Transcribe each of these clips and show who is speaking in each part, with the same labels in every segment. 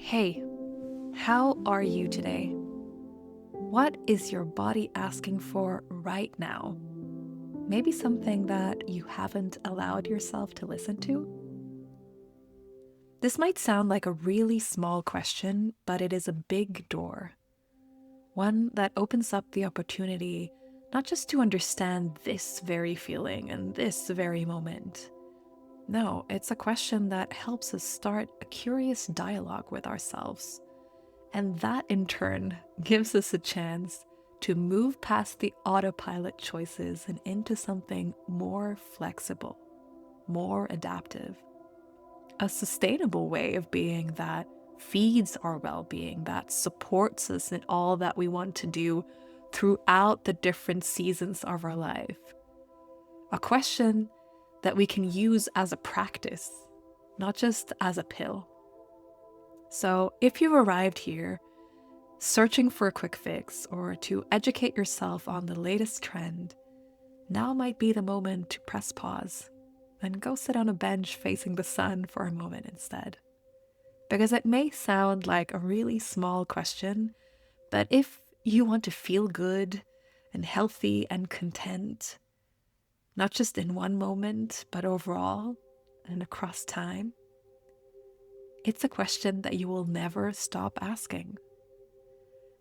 Speaker 1: Hey, how are you today? What is your body asking for right now? Maybe something that you haven't allowed yourself to listen to? This might sound like a really small question, but it is a big door. One that opens up the opportunity not just to understand this very feeling and this very moment. No, it's a question that helps us start a curious dialogue with ourselves. And that in turn gives us a chance to move past the autopilot choices and into something more flexible, more adaptive, a sustainable way of being that feeds our well being, that supports us in all that we want to do throughout the different seasons of our life. A question that we can use as a practice, not just as a pill. So if you've arrived here searching for a quick fix or to educate yourself on the latest trend, now might be the moment to press pause and go sit on a bench facing the sun for a moment instead. Because it may sound like a really small question, but if you want to feel good and healthy and content, not just in one moment, but overall and across time, it's a question that you will never stop asking.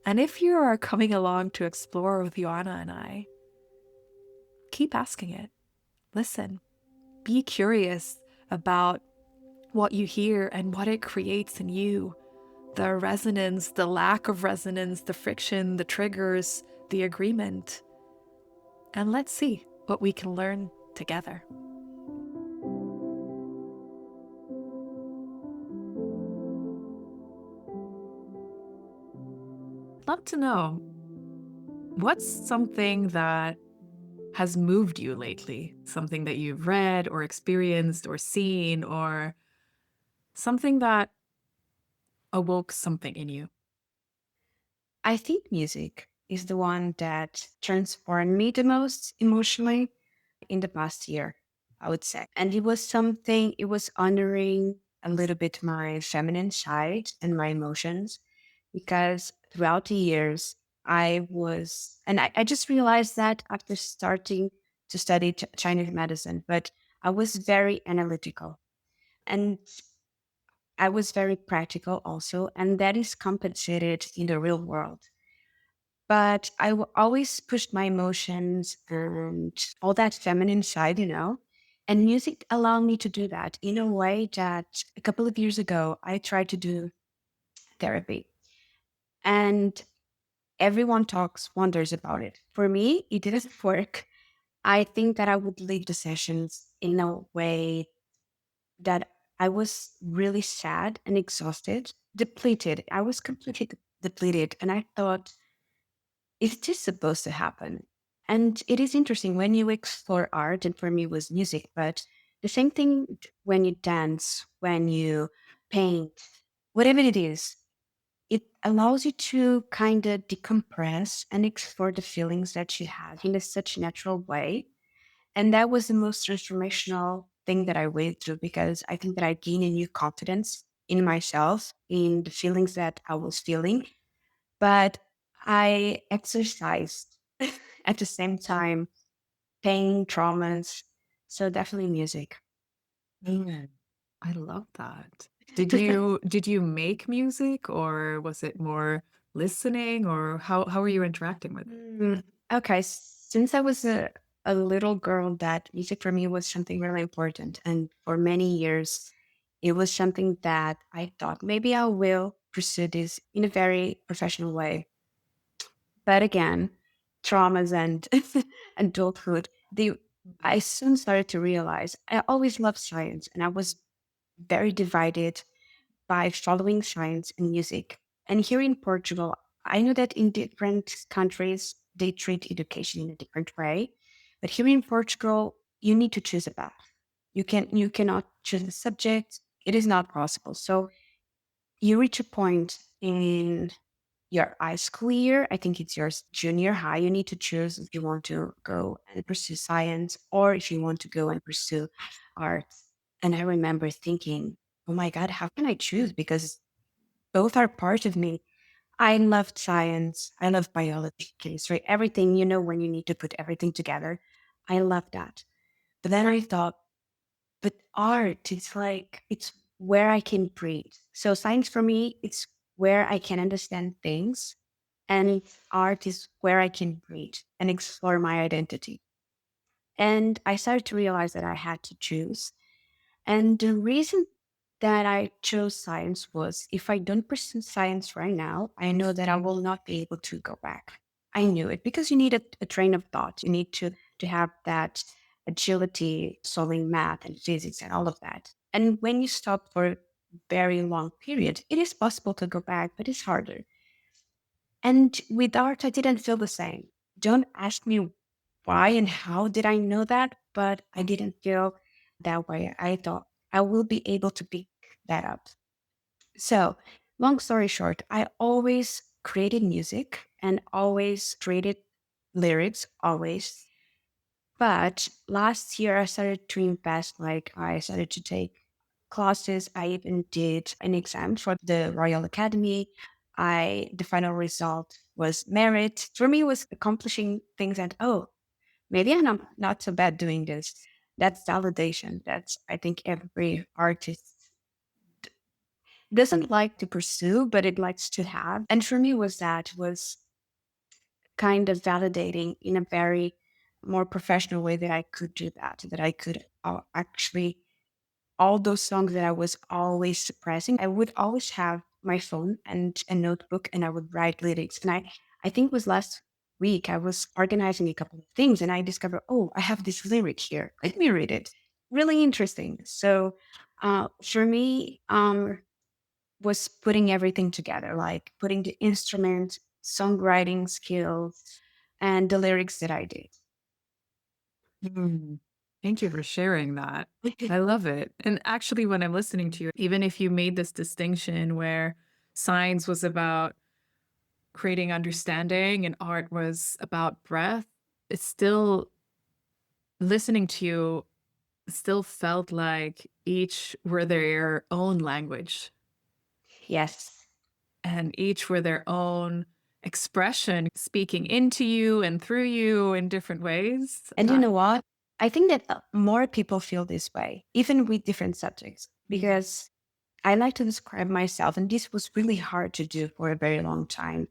Speaker 1: And if you are coming along to explore with Joanna and I, keep asking it. Listen. Be curious about what you hear and what it creates in you. The resonance, the lack of resonance, the friction, the triggers, the agreement. And let's see what we can learn together. I'd love to know, what's something that has moved you lately? Something that you've read or experienced or seen, or something that awoke something in you?
Speaker 2: I think music is the one that transformed me the most emotionally in the past year, I would say. And it was honoring a little bit my feminine side and my emotions because throughout the years, I just realized that after starting to study Chinese medicine, but I was very analytical and I was very practical also. And that is compensated in the real world, but always pushed my emotions and all that feminine side, And music allowed me to do that in a way that a couple of years ago, I tried to do therapy. And everyone talks wonders about it. For me, it didn't work. I think that I would leave the sessions in a way that I was really sad and exhausted, depleted. I was completely depleted. And I thought, is this supposed to happen? And it is interesting when you explore art, and for me it was music, but the same thing when you dance, when you paint, whatever it is, it allows you to kind of decompress and explore the feelings that you have in a such natural way. And that was the most transformational thing that I went through because I think that I gained a new confidence in myself, in the feelings that I was feeling, but I exercised at the same time, pain, traumas. So definitely music.
Speaker 1: Mm, I love that. Did you make music, or was it more listening, or how were you interacting with it?
Speaker 2: Okay, since I was a little girl, that music for me was something really important. And for many years, it was something that I thought maybe I will pursue this in a very professional way. But again, traumas and adulthood, I soon started to realize I always loved science and I was very divided by following science and music. And here in Portugal, I know that in different countries they treat education in a different way. But here in Portugal, you need to choose a path. You cannot choose a subject. It is not possible. So you reach a point in your high school year, I think it's your junior high, you need to choose if you want to go and pursue science or if you want to go and pursue art. And I remember thinking, oh my God, how can I choose? Because both are part of me. I loved science. I love biology, chemistry, everything, when you need to put everything together. I love that. But then I thought, but art, it's where I can breathe. So science for me, it's where I can understand things. And art is where I can breathe and explore my identity. And I started to realize that I had to choose. And the reason that I chose science was if I don't pursue science right now, I know that I will not be able to go back. I knew it because you need a train of thought. You need to have that agility, solving math and physics and all of that. And when you stop for a very long period, it is possible to go back, but it's harder. And with art, I didn't feel the same. Don't ask me why and how did I know that, but I didn't feel that way. I thought I will be able to pick that up. So, long story short, I always created music and always created lyrics, always. But last year, I started to invest, like, I started to take classes. I even did an exam for the Royal Academy. The final result was merit. For me, it was accomplishing things and, oh, maybe I'm not so bad doing this. That's validation. That's, I think, every artist doesn't like to pursue, but it likes to have. And for me, was kind of validating in a very more professional way that I could do that I could actually, all those songs that I was always suppressing, I would always have my phone and a notebook and I would write lyrics. And I think it was last week, I was organizing a couple of things and I discovered, oh, I have this lyric here. Let me read it. Really interesting. So for me, was putting everything together, like putting the instrument, songwriting skills, and the lyrics that I did.
Speaker 1: Mm. Thank you for sharing that. I love it. And actually, when I'm listening to you, even if you made this distinction where science was about creating understanding and art was about breath, it's still listening to you still felt like each were their own language
Speaker 2: Yes.
Speaker 1: and each were their own expression speaking into you and through you in different ways.
Speaker 2: And you know what? I think that more people feel this way, even with different subjects, because I like to describe myself, and this was really hard to do for a very long time.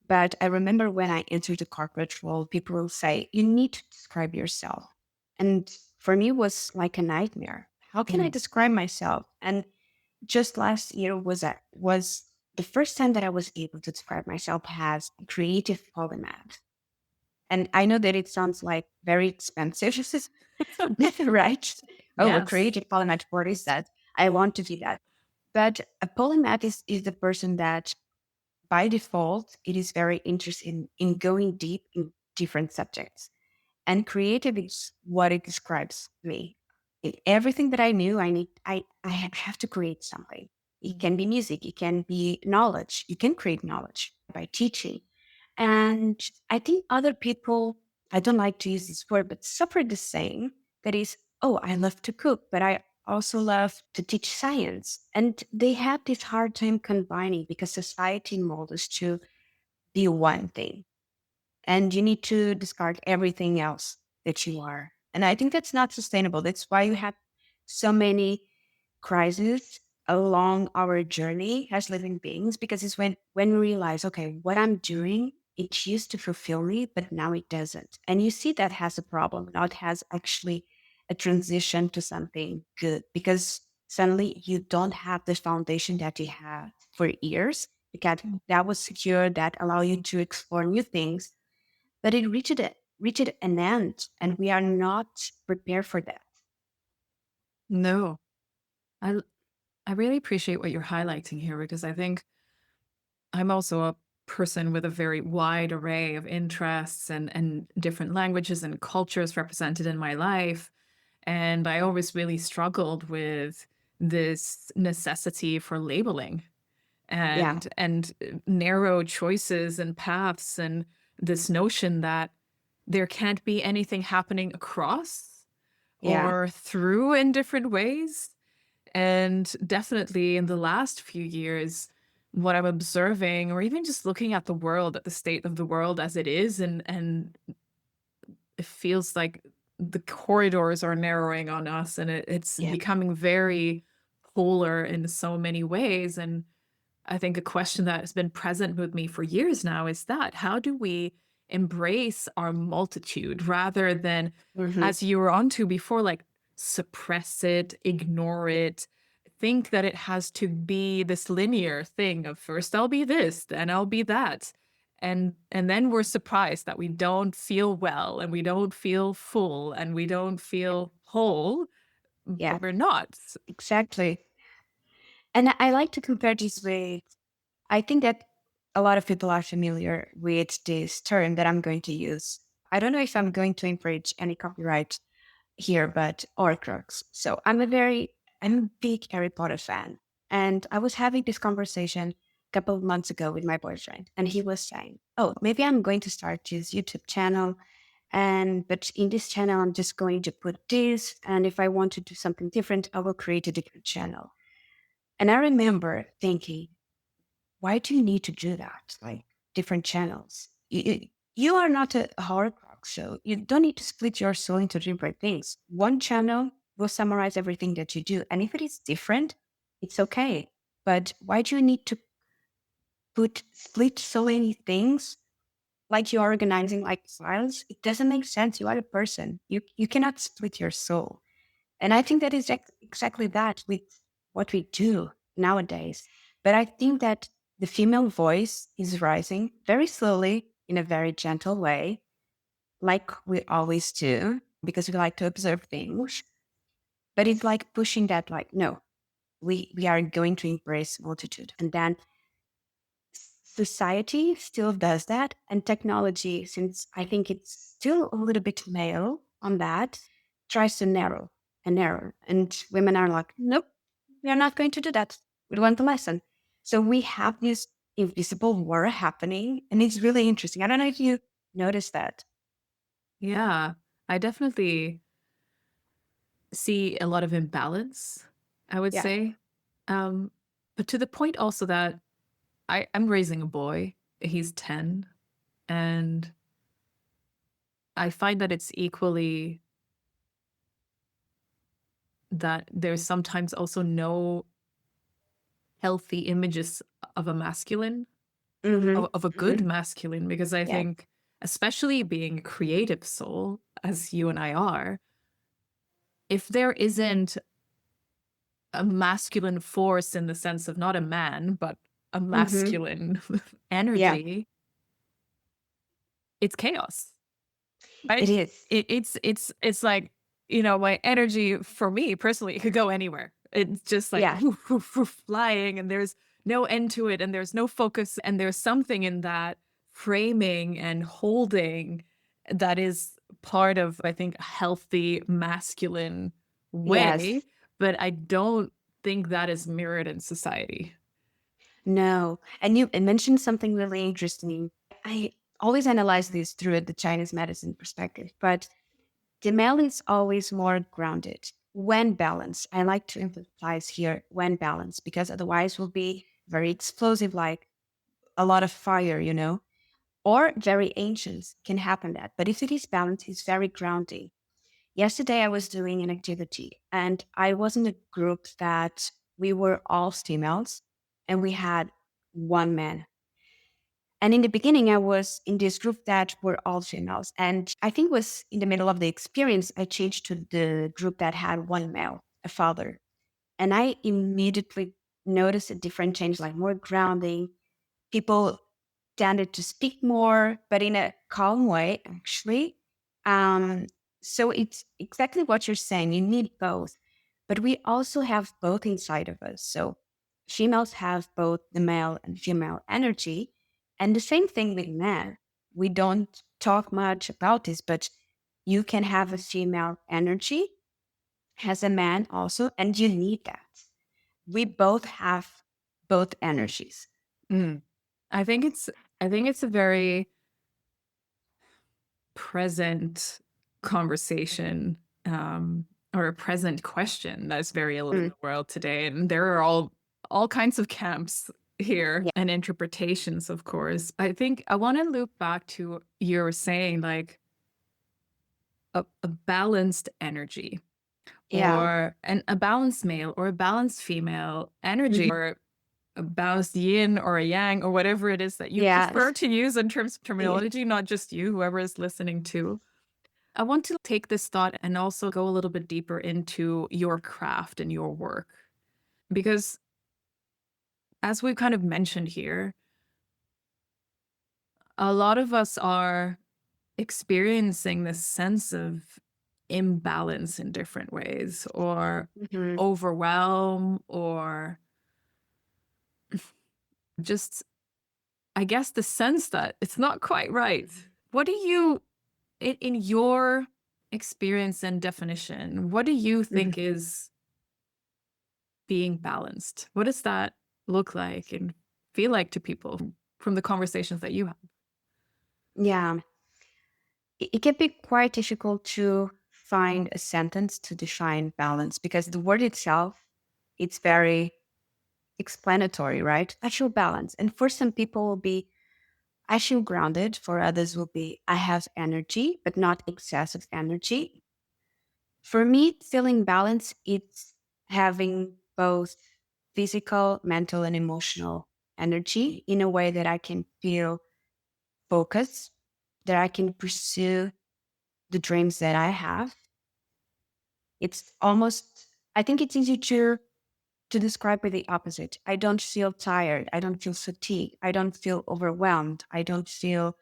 Speaker 2: But I remember when I entered the corporate role, people will say, you need to describe yourself. And for me, it was like a nightmare. How can I
Speaker 1: Mm.
Speaker 2: describe myself? And just last year was the first time that I was able to describe myself as a creative polymath. And I know that it sounds like very expensive, right? Oh, a
Speaker 1: Yes.
Speaker 2: creative polymath, what is that? I want to be that. But a polymath is the person that by default, it is very interested in going deep in different subjects. And creative is what it describes me. In everything that I knew, I have to create something. It can be music, it can be knowledge. You can create knowledge by teaching. And I think other people, I don't like to use this word, but suffer the same. That is, oh, I love to cook, but I also love to teach science. And they have this hard time combining because society molds us to be one thing and you need to discard everything else that you are. And I think that's not sustainable. That's why you have so many crises along our journey as living beings, because it's when we realize, okay, what I'm doing, it used to fulfill me, but now it doesn't. And you see that has a problem, not has actually a transition to something good, because suddenly you don't have the foundation that you had for years, because that was secure, that allow you to explore new things, but it reached an end, and we are not prepared for that.
Speaker 1: No. I I really appreciate what you're highlighting here because I think I'm also a person with a very wide array of interests and different languages and cultures represented in my life. And I always really struggled with this necessity for labeling
Speaker 2: Yeah,
Speaker 1: and narrow choices and paths and this notion that there can't be anything happening across
Speaker 2: yeah,
Speaker 1: or through in different ways. And definitely in the last few years, what I'm observing, or even just looking at the world, at the state of the world as it is, and it feels like the corridors are narrowing on us, and it's
Speaker 2: Yeah.
Speaker 1: becoming very polar in so many ways. And I think a question that has been present with me for years now is that how do we embrace our multitude rather than,
Speaker 2: Hmm.
Speaker 1: as you were onto before, like suppress it, ignore it, think that it has to be this linear thing of first I'll be this, then I'll be that. And then we're surprised that we don't feel well and we don't feel full and we don't feel whole,
Speaker 2: Yeah,
Speaker 1: but we're not.
Speaker 2: exactly. And I like to compare this with, I think that a lot of people are familiar with this term that I'm going to use. I don't know if I'm going to infringe any copyright here, but Horcrux. So I'm a big Harry Potter fan. And I was having this conversation a couple of months ago with my boyfriend, and he was saying, "Oh, maybe I'm going to start this YouTube channel. And but in this channel, I'm just going to put this. And if I want to do something different, I will create a different channel." And I remember thinking, why do you need to do that? Like different channels. You are not a horcrux, so you don't need to split your soul into different things. One channel will summarize everything that you do. And if it is different, it's okay. But why do you need to put split so many things like you're organizing like files? It doesn't make sense. You are a person. You cannot split your soul. And I think that is exactly that with what we do nowadays. But I think that the female voice is rising very slowly in a very gentle way, like we always do, because we like to observe things. But it's like pushing that, like, no, we are going to embrace multitude. And then society still does that. And technology, since I think it's still a little bit male on that, tries to narrow and narrow. And women are like, nope, we are not going to do that. We want the lesson. So we have this invisible war happening. And it's really interesting. I don't know if you noticed that.
Speaker 1: Yeah, I definitely see a lot of imbalance, I would
Speaker 2: Yeah.
Speaker 1: say. Um, but to the point also that I'm raising a boy, he's 10, and I find that it's equally that there's sometimes also no healthy images of a masculine,
Speaker 2: Mm-hmm.
Speaker 1: of a good
Speaker 2: Mm-hmm.
Speaker 1: masculine, because I
Speaker 2: Yeah.
Speaker 1: think, especially being a creative soul, as you and I are, if there isn't a masculine force in the sense of not a man, but a
Speaker 2: Mm-hmm.
Speaker 1: masculine
Speaker 2: Yeah.
Speaker 1: energy, it's chaos,
Speaker 2: It
Speaker 1: right?
Speaker 2: is.
Speaker 1: It's like, my energy for me personally, it could go anywhere. It's just like
Speaker 2: Yeah.
Speaker 1: woof, woof, woof, flying, and there's no end to it, and there's no focus, and there's something in that framing and holding that is part of, I think, a healthy masculine way,
Speaker 2: Yes.
Speaker 1: but I don't think that is mirrored in society.
Speaker 2: No. And you mentioned something really interesting. I always analyze this through the Chinese medicine perspective, but the male is always more grounded when balanced. I like to emphasize here when balanced, because otherwise will be very explosive, like a lot of fire, or very anxious can happen that. But if it is balanced, it's very grounding. Yesterday I was doing an activity and I was in a group that we were all females and we had one man. And in the beginning, I was in this group that were all females. And I think it was in the middle of the experience, I changed to the group that had one male, a father. And I immediately noticed a different change, like more grounding. People tended to speak more, but in a calm way, actually. Um, so it's exactly what you're saying. You need both, but we also have both inside of us. So females have both the male and female energy, and the same thing with men. We don't talk much about this, but you can have a female energy as a man also, and you need that. We both have both energies.
Speaker 1: Mm. I think it's I think it's a very present conversation, or a present question that's very in
Speaker 2: Mm,
Speaker 1: the world today, and there are all kinds of camps here
Speaker 2: Yeah.
Speaker 1: and interpretations, of course. I think I want to loop back to you were saying like a balanced energy
Speaker 2: Yeah.
Speaker 1: a balanced male or a balanced female energy
Speaker 2: Mhm.
Speaker 1: or a balanced yin or a yang or whatever it is that you prefer
Speaker 2: Yes.
Speaker 1: to use in terms of
Speaker 2: Yeah.
Speaker 1: terminology, not just you, whoever is listening to. I want to take this thought and also go a little bit deeper into your craft and your work. Because as we've kind of mentioned here, a lot of us are experiencing this sense of imbalance in different ways or
Speaker 2: Mhm.
Speaker 1: overwhelm or just, I guess, the sense that it's not quite right. What do you, in your experience and definition, what do you
Speaker 2: Mhm.
Speaker 1: think is being balanced? What does that look like and feel like to people from the conversations that you have?
Speaker 2: Yeah. It can be quite difficult to find a sentence to define balance because the word itself, it's very explanatory, right? I feel balance. And for some people will be I feel grounded. For others will be I have energy, but not excessive energy. For me, feeling balance, it's having both physical, mental, and emotional energy in a way that I can feel focused, that I can pursue the dreams that I have. It's almost, I think it's easy to describe with the opposite. I don't feel tired. I don't feel fatigued. I don't feel overwhelmed. I don't feel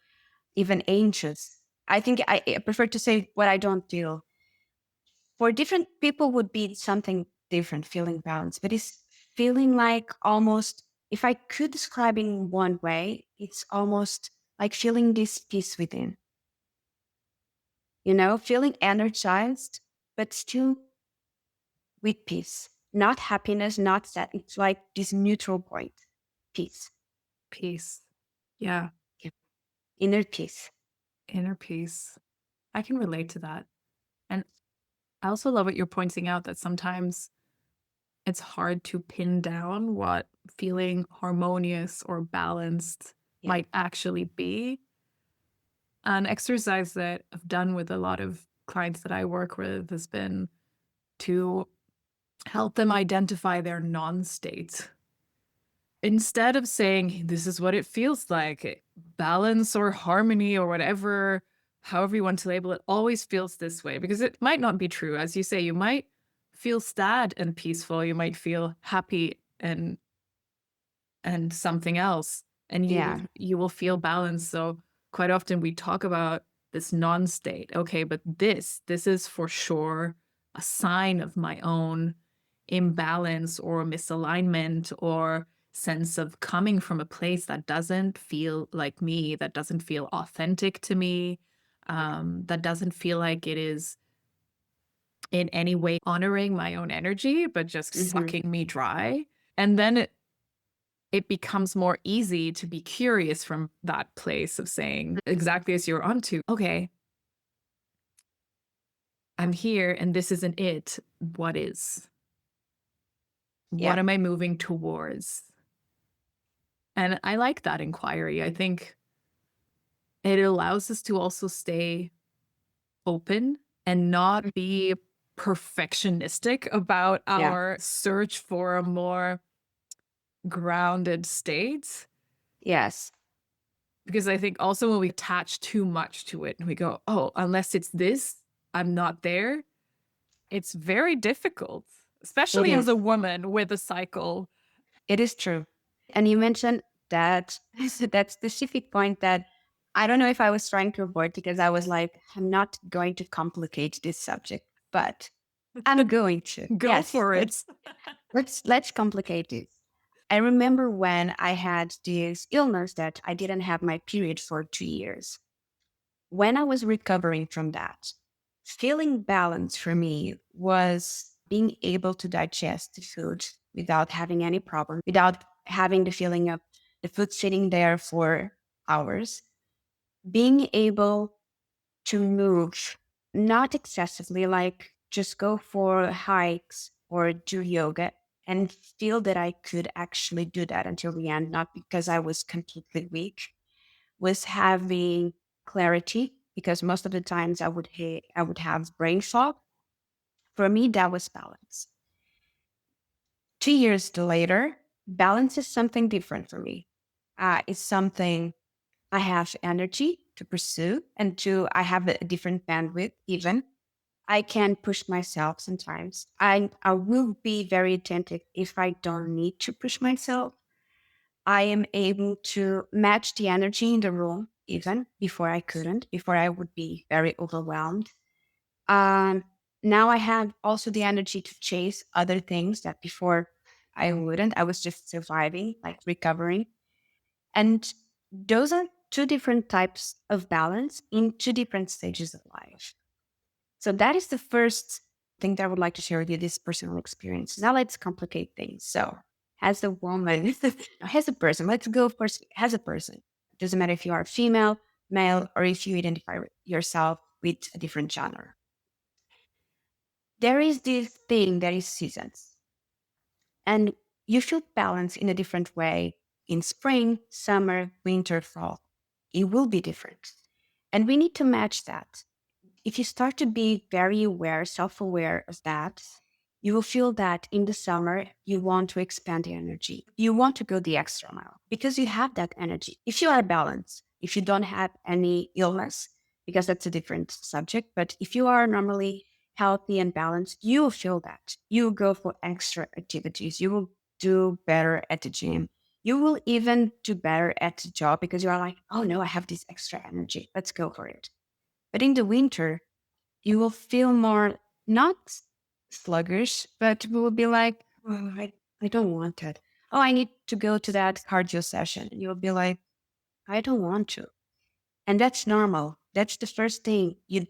Speaker 2: even anxious. I think I prefer to say what I don't feel. For different people would be something different, feeling balanced, but it's feeling like almost, if I could describe in one way, it's almost like feeling this peace within, feeling energized, but still with peace, not happiness, not sad. It's like this neutral point, peace,
Speaker 1: Peace. Yeah.
Speaker 2: yeah. Inner peace.
Speaker 1: Inner peace. I can relate to that. And I also love what you're pointing out that sometimes it's hard to pin down what feeling harmonious or balanced
Speaker 2: Yeah.
Speaker 1: might actually be. An exercise that I've done with a lot of clients that I work with has been to help them identify their non state. Instead of saying, this is what it feels like, balance or harmony or whatever, however you want to label it, always feels this way, because it might not be true. As you say, you might feel sad and peaceful, you might feel happy and something else, and
Speaker 2: Yeah.
Speaker 1: you will feel balanced. So quite often we talk about this non-state. Okay, but this is for sure a sign of my own imbalance or misalignment or sense of coming from a place that doesn't feel like me, that doesn't feel authentic to me, that doesn't feel like it is in any way honoring my own energy, but just
Speaker 2: Hmm.
Speaker 1: sucking me dry. And then it becomes more easy to be curious from that place of saying, exactly as you're onto, okay, I'm here and this isn't it. What is?
Speaker 2: Yeah.
Speaker 1: What am I moving towards? And I like that inquiry. I think it allows us to also stay open and not be perfectionistic about
Speaker 2: Yeah.
Speaker 1: our search for a more grounded state.
Speaker 2: Yes.
Speaker 1: Because I think also when we attach too much to it and we go, oh, unless it's this, I'm not there. It's very difficult,
Speaker 2: It
Speaker 1: especially as
Speaker 2: is.
Speaker 1: a woman with a cycle.
Speaker 2: It is true. And you mentioned that that specific point that I don't know if I was trying to avoid because I was like, I'm not going to complicate this subject, but I'm going to.
Speaker 1: Go
Speaker 2: Yes,
Speaker 1: for
Speaker 2: let's
Speaker 1: it.
Speaker 2: let's complicate it. I remember when I had this illness that I didn't have my period for 2 years. When I was recovering from that, feeling balance for me was being able to digest the food without having any problem, without having the feeling of the food sitting there for hours, being able to move, not excessively, like just go for hikes or do yoga and feel that I could actually do that until the end, not because I was completely weak, was having clarity, because most of the times I would have brain fog. For me, that was balance. 2 years later, balance is something different for me. It's something I have energy to pursue, and I have a different bandwidth even. I can push myself sometimes. I will be very attentive if I don't need to push myself. I am able to match the energy in the room even before I couldn't, before I would be very overwhelmed. Um, Now I have also the energy to chase other things that before I wouldn't. I was just surviving, like recovering. And those are two different types of balance in two different stages of life. So that is the first thing that I would like to share with you, this personal experience. Now let's complicate things. So as a woman, as a person, let's go first as a person. Doesn't matter if you are female, male, or if you identify yourself with a different genre. There is this thing that is seasons, and you feel balance in a different way in spring, summer, winter, fall. It will be different. And we need to match that. If you start to be very aware, self aware of that, you will feel that in the summer, you want to expand the energy. You want to go the extra mile because you have that energy. If you are balanced, if you don't have any illness, because that's a different subject, but if you are normally healthy and balanced, you will feel that. You will go for extra activities. You will do better at the gym. You will even do better at the job because you are like, oh no, I have this extra energy. Let's go for it. But in the winter, you will feel more not sluggish, but you will be like, oh, I don't want that. Oh, I need to go to that cardio session. And you'll be like, I don't want to. And that's normal. That's the first thing. You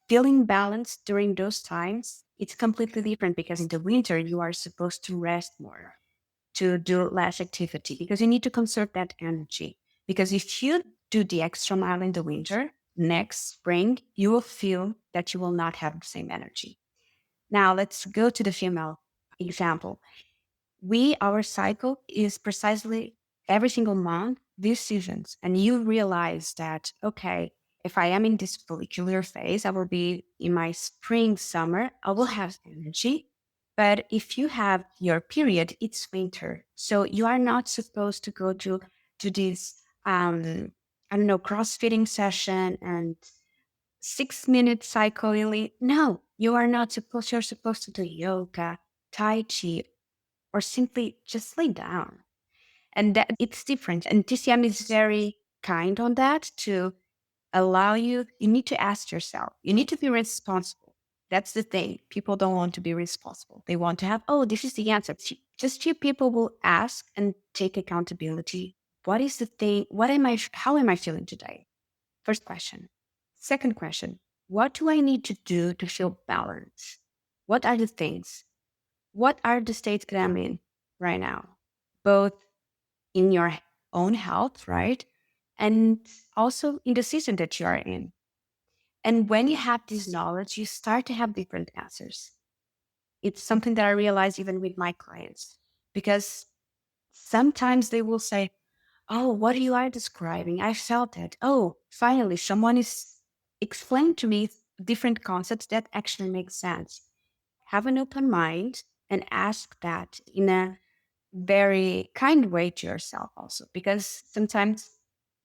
Speaker 2: feeling balanced during those times, it's completely different because in the winter, you are supposed to rest more, to do less activity because you need to conserve that energy. Because if you do the extra mile in the winter, next spring, you will feel that you will not have the same energy. Now, let's go to the female example. Our cycle is precisely every single month, these seasons. And you realize that, okay, if I am in this follicular phase, I will be in my spring, summer, I will have energy. But if you have your period, it's winter. So you are not supposed to go to this, I don't know, crossfitting session and 6 minute cycle. No, you are not supposed, you're supposed to do yoga, Tai Chi, or simply just lay down. And that it's different. And TCM is very kind on that to allow you. You need to ask yourself, you need to be responsible. That's the thing. People don't want to be responsible. They want to have, oh, this is the answer. Just few people will ask and take accountability. What is the thing? How am I feeling today? First question. Second question, what do I need to do to feel balanced? What are the things? What are the states that I'm in right now? Both in your own health, right? And also in the season that you are in. And when you have this knowledge, you start to have different answers. It's something that I realize even with my clients, because sometimes they will say, oh, what you are describing, I felt it. Oh, finally, someone is explaining to me different concepts that actually make sense. Have an open mind and ask that in a very kind way to yourself also, because sometimes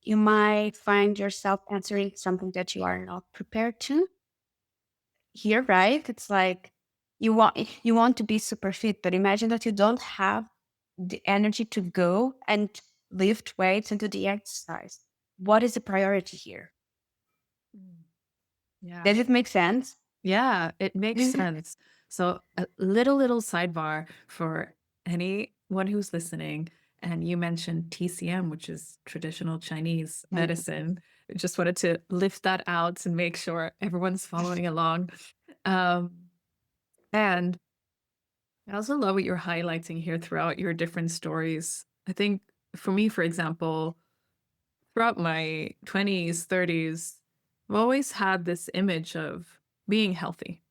Speaker 2: you might find yourself answering something that you are not prepared to hear, right? It's like you want to be super fit, but imagine that you don't have the energy to go and lift weights and do the exercise. What is the priority here?
Speaker 1: Mm. Yeah.
Speaker 2: Does it make sense?
Speaker 1: Yeah, it makes sense. So, a little sidebar for anyone who's listening. And you mentioned TCM, which is traditional Chinese medicine. I just wanted to lift that out and make sure everyone's following along. Um, and I also love what you're highlighting here throughout your different stories. I think for me, for example, throughout my 20s, 30s, I've always had this image of being healthy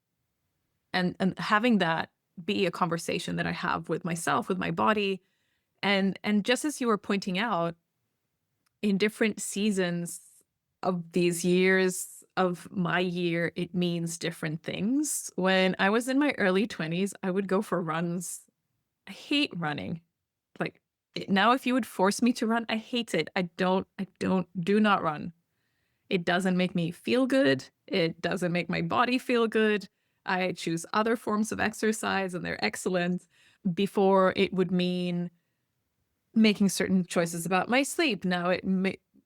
Speaker 1: and having that be a conversation that I have with myself, with my body. And just as you were pointing out, in different seasons of these years of my year, it means different things. When I was in my early 20s, I would go for runs. I hate running. Like now, if you would force me to run, I hate it. Do not run. It doesn't make me feel good. It doesn't make my body feel good. I choose other forms of exercise and they're excellent. Before it would mean making certain choices about my sleep. Now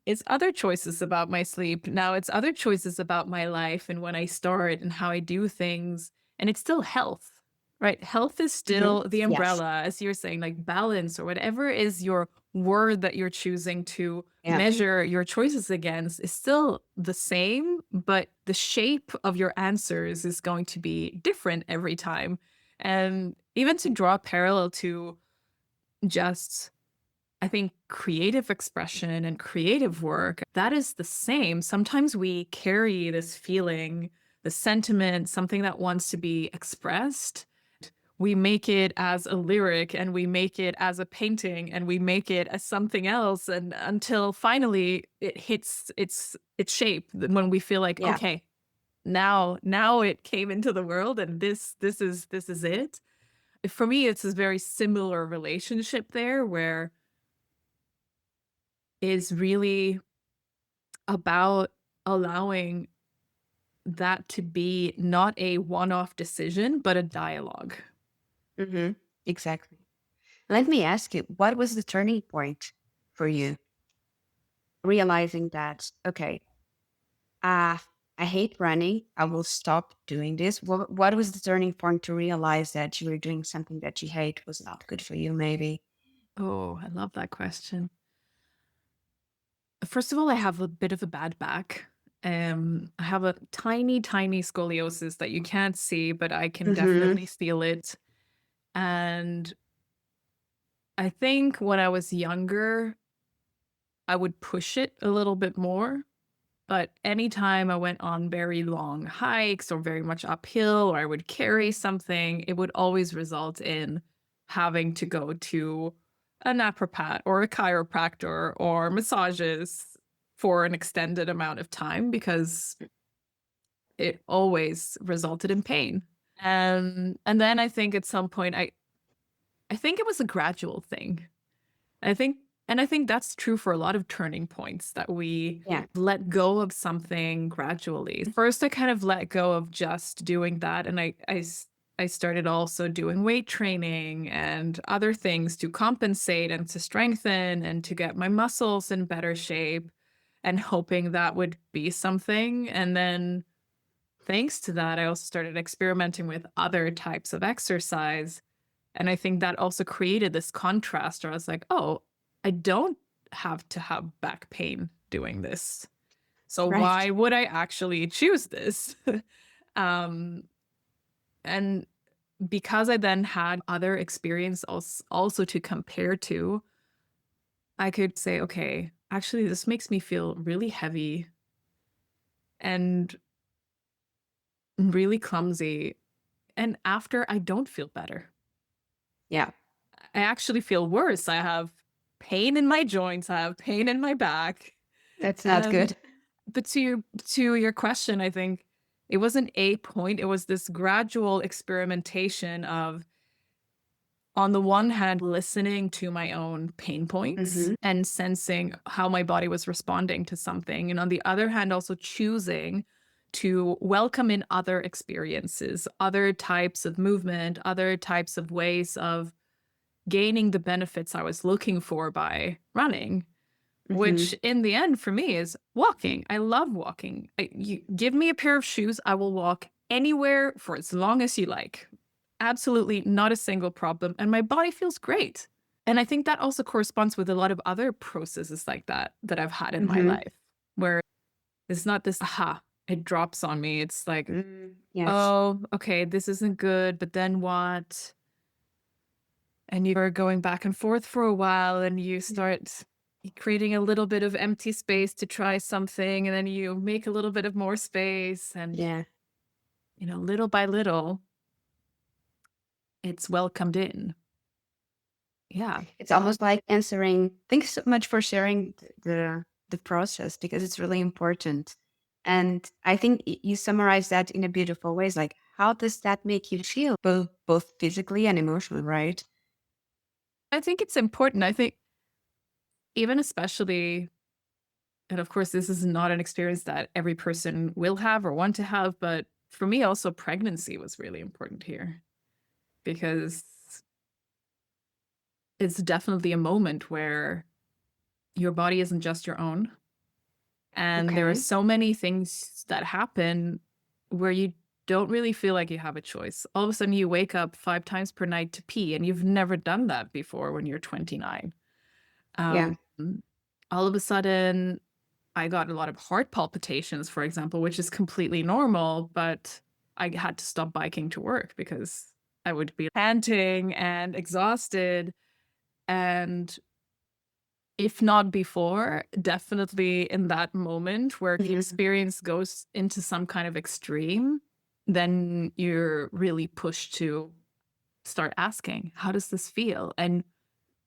Speaker 1: it's other choices about my sleep. Now it's other choices about my life and when I start and how I do things. And it's still health, right? Health is
Speaker 2: Hmm.
Speaker 1: still the
Speaker 2: Yes.
Speaker 1: umbrella, as you're saying, like balance or whatever is your word that you're choosing to
Speaker 2: Yeah.
Speaker 1: measure your choices against is still the same, but the shape of your answers is going to be different every time. And even to draw a parallel to just I think creative expression and creative work, that is the same. Sometimes we carry this feeling, the sentiment, something that wants to be expressed. We make it as a lyric and we make it as a painting and we make it as something else and until finally it hits its shape when we feel like
Speaker 2: Yeah.
Speaker 1: okay, now it came into the world and this is it. For me it's a very similar relationship there where is really about allowing that to be not a one-off decision, but a dialogue.
Speaker 2: Hmm. Exactly. Let me ask you, what was the turning point for you? Realizing that, okay, uh, I hate running. I will stop doing this. What was the turning point to realize that you were doing something that you hate was not good for you, maybe?
Speaker 1: Oh, I love that question. First of all, I have a bit of a bad back. I have a tiny, tiny scoliosis that you can't see, but I can
Speaker 2: Hmm.
Speaker 1: definitely feel it. And I think when I was younger, I would push it a little bit more. But anytime I went on very long hikes or very much uphill, or I would carry something, it would always result in having to go to a napropat or a chiropractor or massages for an extended amount of time because it always resulted in pain. And then I think at some point I think it was a gradual thing. I think and I think that's true for a lot of turning points that we
Speaker 2: Yeah.
Speaker 1: let go of something gradually. First, I kind of let go of just doing that, and I started also doing weight training and other things to compensate and to strengthen and to get my muscles in better shape and hoping that would be something. And then thanks to that, I also started experimenting with other types of exercise and I think that also created this contrast where I was like, oh, I don't have to have back pain doing this. So
Speaker 2: Right.
Speaker 1: why would I actually choose this? um, and because I then had other experience also to compare to, I could say, okay, actually, this makes me feel really heavy and really clumsy. And after, I don't feel better.
Speaker 2: Yeah.
Speaker 1: I actually feel worse. I have pain in my joints, I have pain in my back.
Speaker 2: That's not
Speaker 1: And
Speaker 2: good.
Speaker 1: but to your question, I think it wasn't a point, it was this gradual experimentation of on the one hand listening to my own pain points
Speaker 2: Hmm.
Speaker 1: and sensing how my body was responding to something and on the other hand also choosing to welcome in other experiences, other types of movement, other types of ways of gaining the benefits I was looking for by running,
Speaker 2: Hmm.
Speaker 1: which in the end for me is walking. I love walking. You give me a pair of shoes, I will walk anywhere for as long as you like. Absolutely not a single problem. And my body feels great. And I think that also corresponds with a lot of other processes like that I've had in my
Speaker 2: Hmm.
Speaker 1: life, where it's not this, aha, it drops on me. It's like,
Speaker 2: Yes.
Speaker 1: oh, okay, this isn't good, but then what? And you are going back and forth for a while and you
Speaker 2: Yeah.
Speaker 1: start creating a little bit of empty space to try something and then you make a little bit of more space and
Speaker 2: Yeah.
Speaker 1: little by little it's welcomed in. Yeah.
Speaker 2: It's almost like answering. Thanks so much for sharing the process because it's really important. And I think you summarize that in a beautiful way. It's like, how does that make you feel, both physically and emotionally, right?
Speaker 1: I think it's important. I think even especially, and of course, this is not an experience that every person will have or want to have, but for me, also pregnancy was really important here because it's definitely a moment where your body isn't just your own. And there are
Speaker 2: Okay.
Speaker 1: so many things that happen where you don't really feel like you have a choice. All of a sudden, you wake up 5 times per night to pee, and you've never done that before when you're 29.
Speaker 2: Yeah.
Speaker 1: Um, all of a sudden, I got a lot of heart palpitations, for example, which is completely normal, but I had to stop biking to work because I would be panting and exhausted. And if not before, definitely in that moment where the
Speaker 2: Mhm.
Speaker 1: experience goes into some kind of extreme, then you're really pushed to start asking, how does this feel? And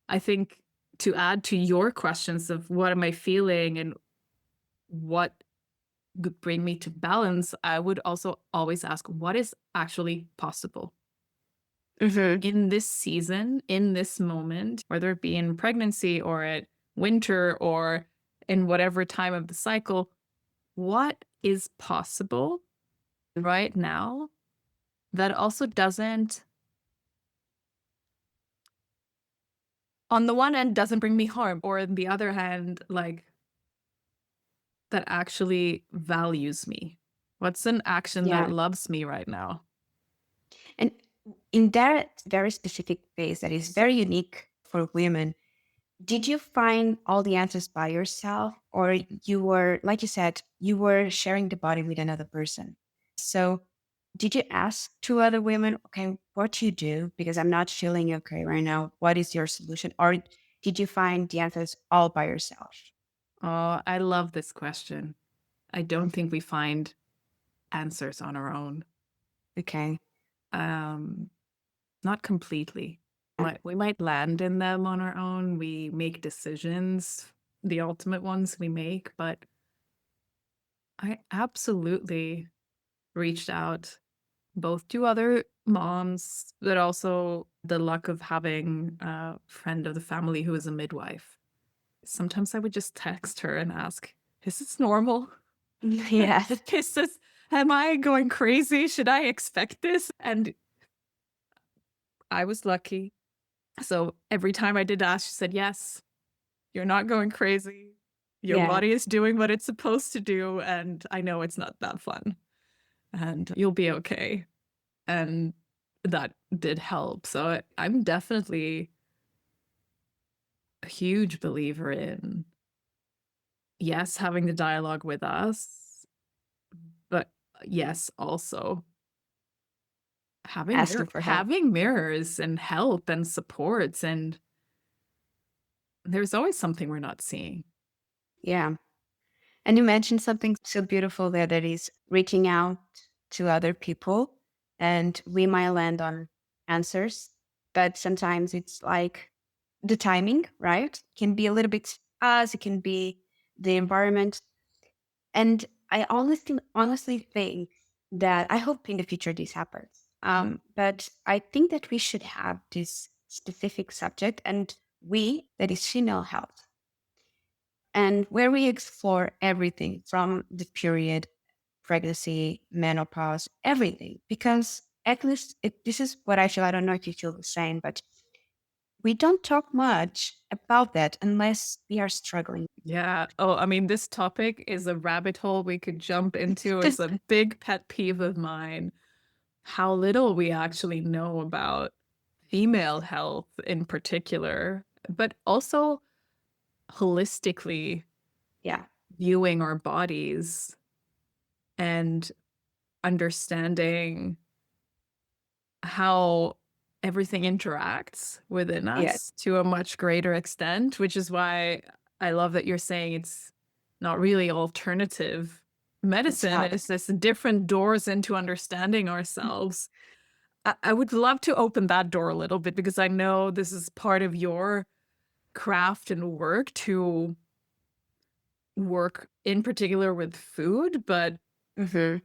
Speaker 1: I think to add to your questions of what am I feeling and what would bring me to balance, I would also always ask, what is actually possible
Speaker 2: Mhm.
Speaker 1: in this season, in this moment, whether it be in pregnancy or at winter or in whatever time of the cycle? What is possible right now that also doesn't, on the one end, doesn't bring me harm, or on the other hand, like that actually values me? What's an action that
Speaker 2: Yeah.
Speaker 1: loves me right now?
Speaker 2: And in that very specific phase that is very unique for women, did you find all the answers by yourself, or you were, like you said, you were sharing the body with another person? So, did you ask two other women, okay, what do you do? Because I'm not feeling okay right now. What is your solution? Or did you find the answers all by yourself?
Speaker 1: Oh, I love this question. I don't think we find answers on our own.
Speaker 2: Okay.
Speaker 1: Um, Not completely. We might land in them on our own. We make decisions, the ultimate ones we make, but I absolutely reached out both to other moms, but also the luck of having a friend of the family who is a midwife. Sometimes I would just text her and ask, is this normal?
Speaker 2: Yes.
Speaker 1: Is this, am I going crazy? Should I expect this? And I was lucky. So every time I did ask, she said, yes, you're not going crazy. Your
Speaker 2: Yeah.
Speaker 1: body is doing what it's supposed to do. And I know it's not that fun. And you'll be okay. And that did help. So I'm definitely a huge believer in, yes, having the dialogue with us, but yes, also
Speaker 2: Asking for help.
Speaker 1: having mirrors and help and supports. And there's always something we're not seeing.
Speaker 2: Yeah. And you mentioned something so beautiful there that is reaching out to other people, and we might land on answers, but sometimes it's like the timing, right? Can be a little bit us, it can be the environment. And I honestly think that I hope in the future this happens. But I think that we should have this specific subject, and that is female health, and where we explore everything from the period, pregnancy, menopause, everything. Because at least this is what I feel. I don't know if you feel the same, but we don't talk much about that unless we are struggling.
Speaker 1: Yeah. Oh, I mean, this topic is a rabbit hole we could jump into. It's a big pet peeve of mine. How little we actually know about female health in particular, but also holistically
Speaker 2: Yeah,
Speaker 1: viewing our bodies and understanding how everything interacts within
Speaker 2: yeah,
Speaker 1: us to a much greater extent, which is why I love that you're saying it's not really alternative
Speaker 2: it's
Speaker 1: medicine.
Speaker 2: not.
Speaker 1: It's just different doors into understanding ourselves. I would love to open that door a little bit because I know this is part of your craft and work to work in particular with food,
Speaker 2: Hmm.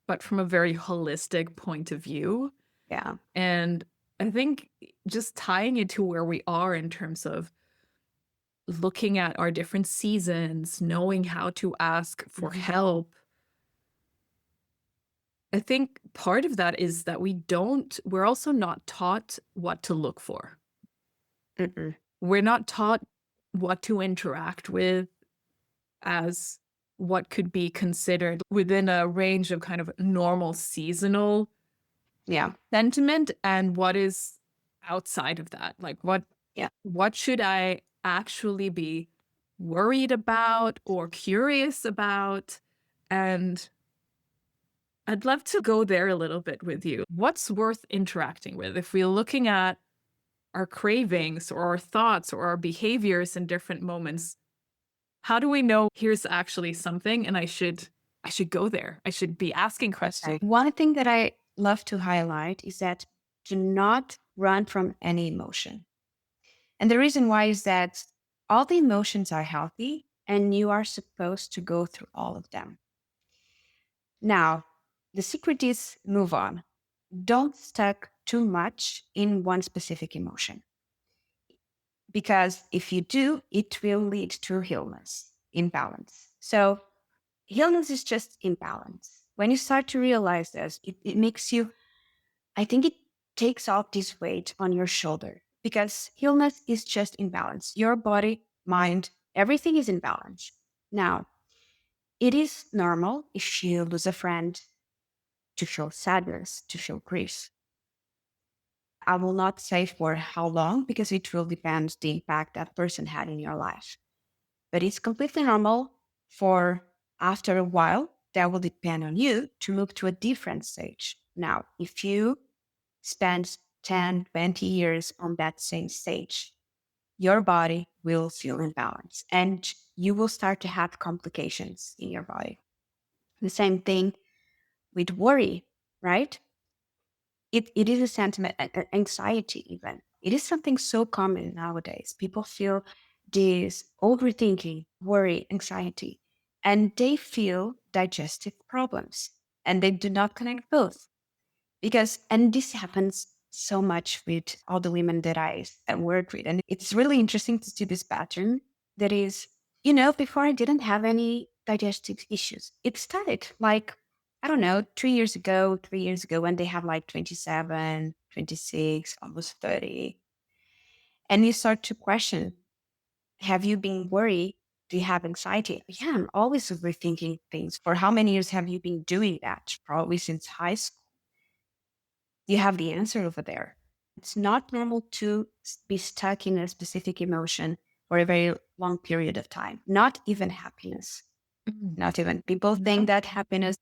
Speaker 1: but from a very holistic point of view.
Speaker 2: Yeah.
Speaker 1: And I think just tying it to where we are in terms of looking at our different seasons, knowing how to ask for
Speaker 2: Hmm.
Speaker 1: help. I think part of that is that we're also not taught what to look for.
Speaker 2: Hmm.
Speaker 1: We're not taught what to interact with as what could be considered within a range of kind of normal seasonal
Speaker 2: Yeah.
Speaker 1: sentiment and what is outside of that. Like
Speaker 2: Yeah.
Speaker 1: what should I actually be worried about or curious about? And I'd love to go there a little bit with you. What's worth interacting with? If we're looking at our cravings or our thoughts or our behaviors in different moments, how do we know here's actually something and I should go there. I should be asking questions.
Speaker 2: Okay. One thing that I love to highlight is that do not run from any emotion. And the reason why is that all the emotions are healthy and you are supposed to go through all of them. Now, the secret is move on. Don't stuck too much in one specific emotion because if you do, it will lead to illness, imbalance. So, illness is just imbalance. When you start to realize this, it makes you, I think it takes off this weight on your shoulder because illness is just imbalance. Your body, mind, everything is in balance. Now, it is normal if you lose a friend to feel sadness, to feel grief. I will not say for how long because it will depend the impact that person had in your life. But it's completely normal for after a while, that will depend on you to move to a different stage. Now, if you spend 10, 20 years on that same stage, your body will feel imbalanced and you will start to have complications in your body. The same thing with worry, right? It is a sentiment, anxiety, even. It is something so common nowadays. People feel this overthinking, worry, anxiety, and they feel digestive problems and they do not connect both. Because, and this happens so much with all the women that I work with. And it's really interesting to see this pattern that is, before I didn't have any digestive issues. It started like, I don't know, 3 years ago, when they have like 27, 26, almost 30. And you start to question, have you been worried? Do you have anxiety? Yeah, I'm always overthinking things. For how many years have you been doing that? Probably since high school. You have the answer over there. It's not normal to be stuck in a specific emotion for a very long period of time, not even happiness.
Speaker 1: Mm.
Speaker 2: Not even. People think
Speaker 1: No.
Speaker 2: that happiness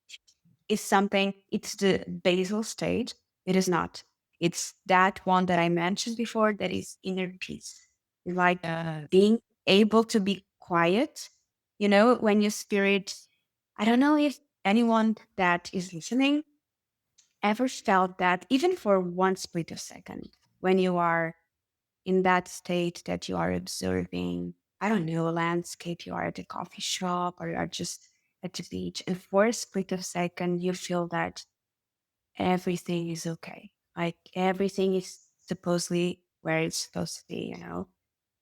Speaker 2: is something, it's the basal state. It is not. It's that one that I mentioned before that is inner peace. It's like
Speaker 1: Yes.
Speaker 2: being able to be quiet, when your spirit, I don't know if anyone that is listening ever felt that even for one split of second when you are in that state that you are observing, I don't know, a landscape, you are at a coffee shop or you are just at the beach, and for a split of second you feel that everything is okay, like everything is supposedly where it's supposed to be,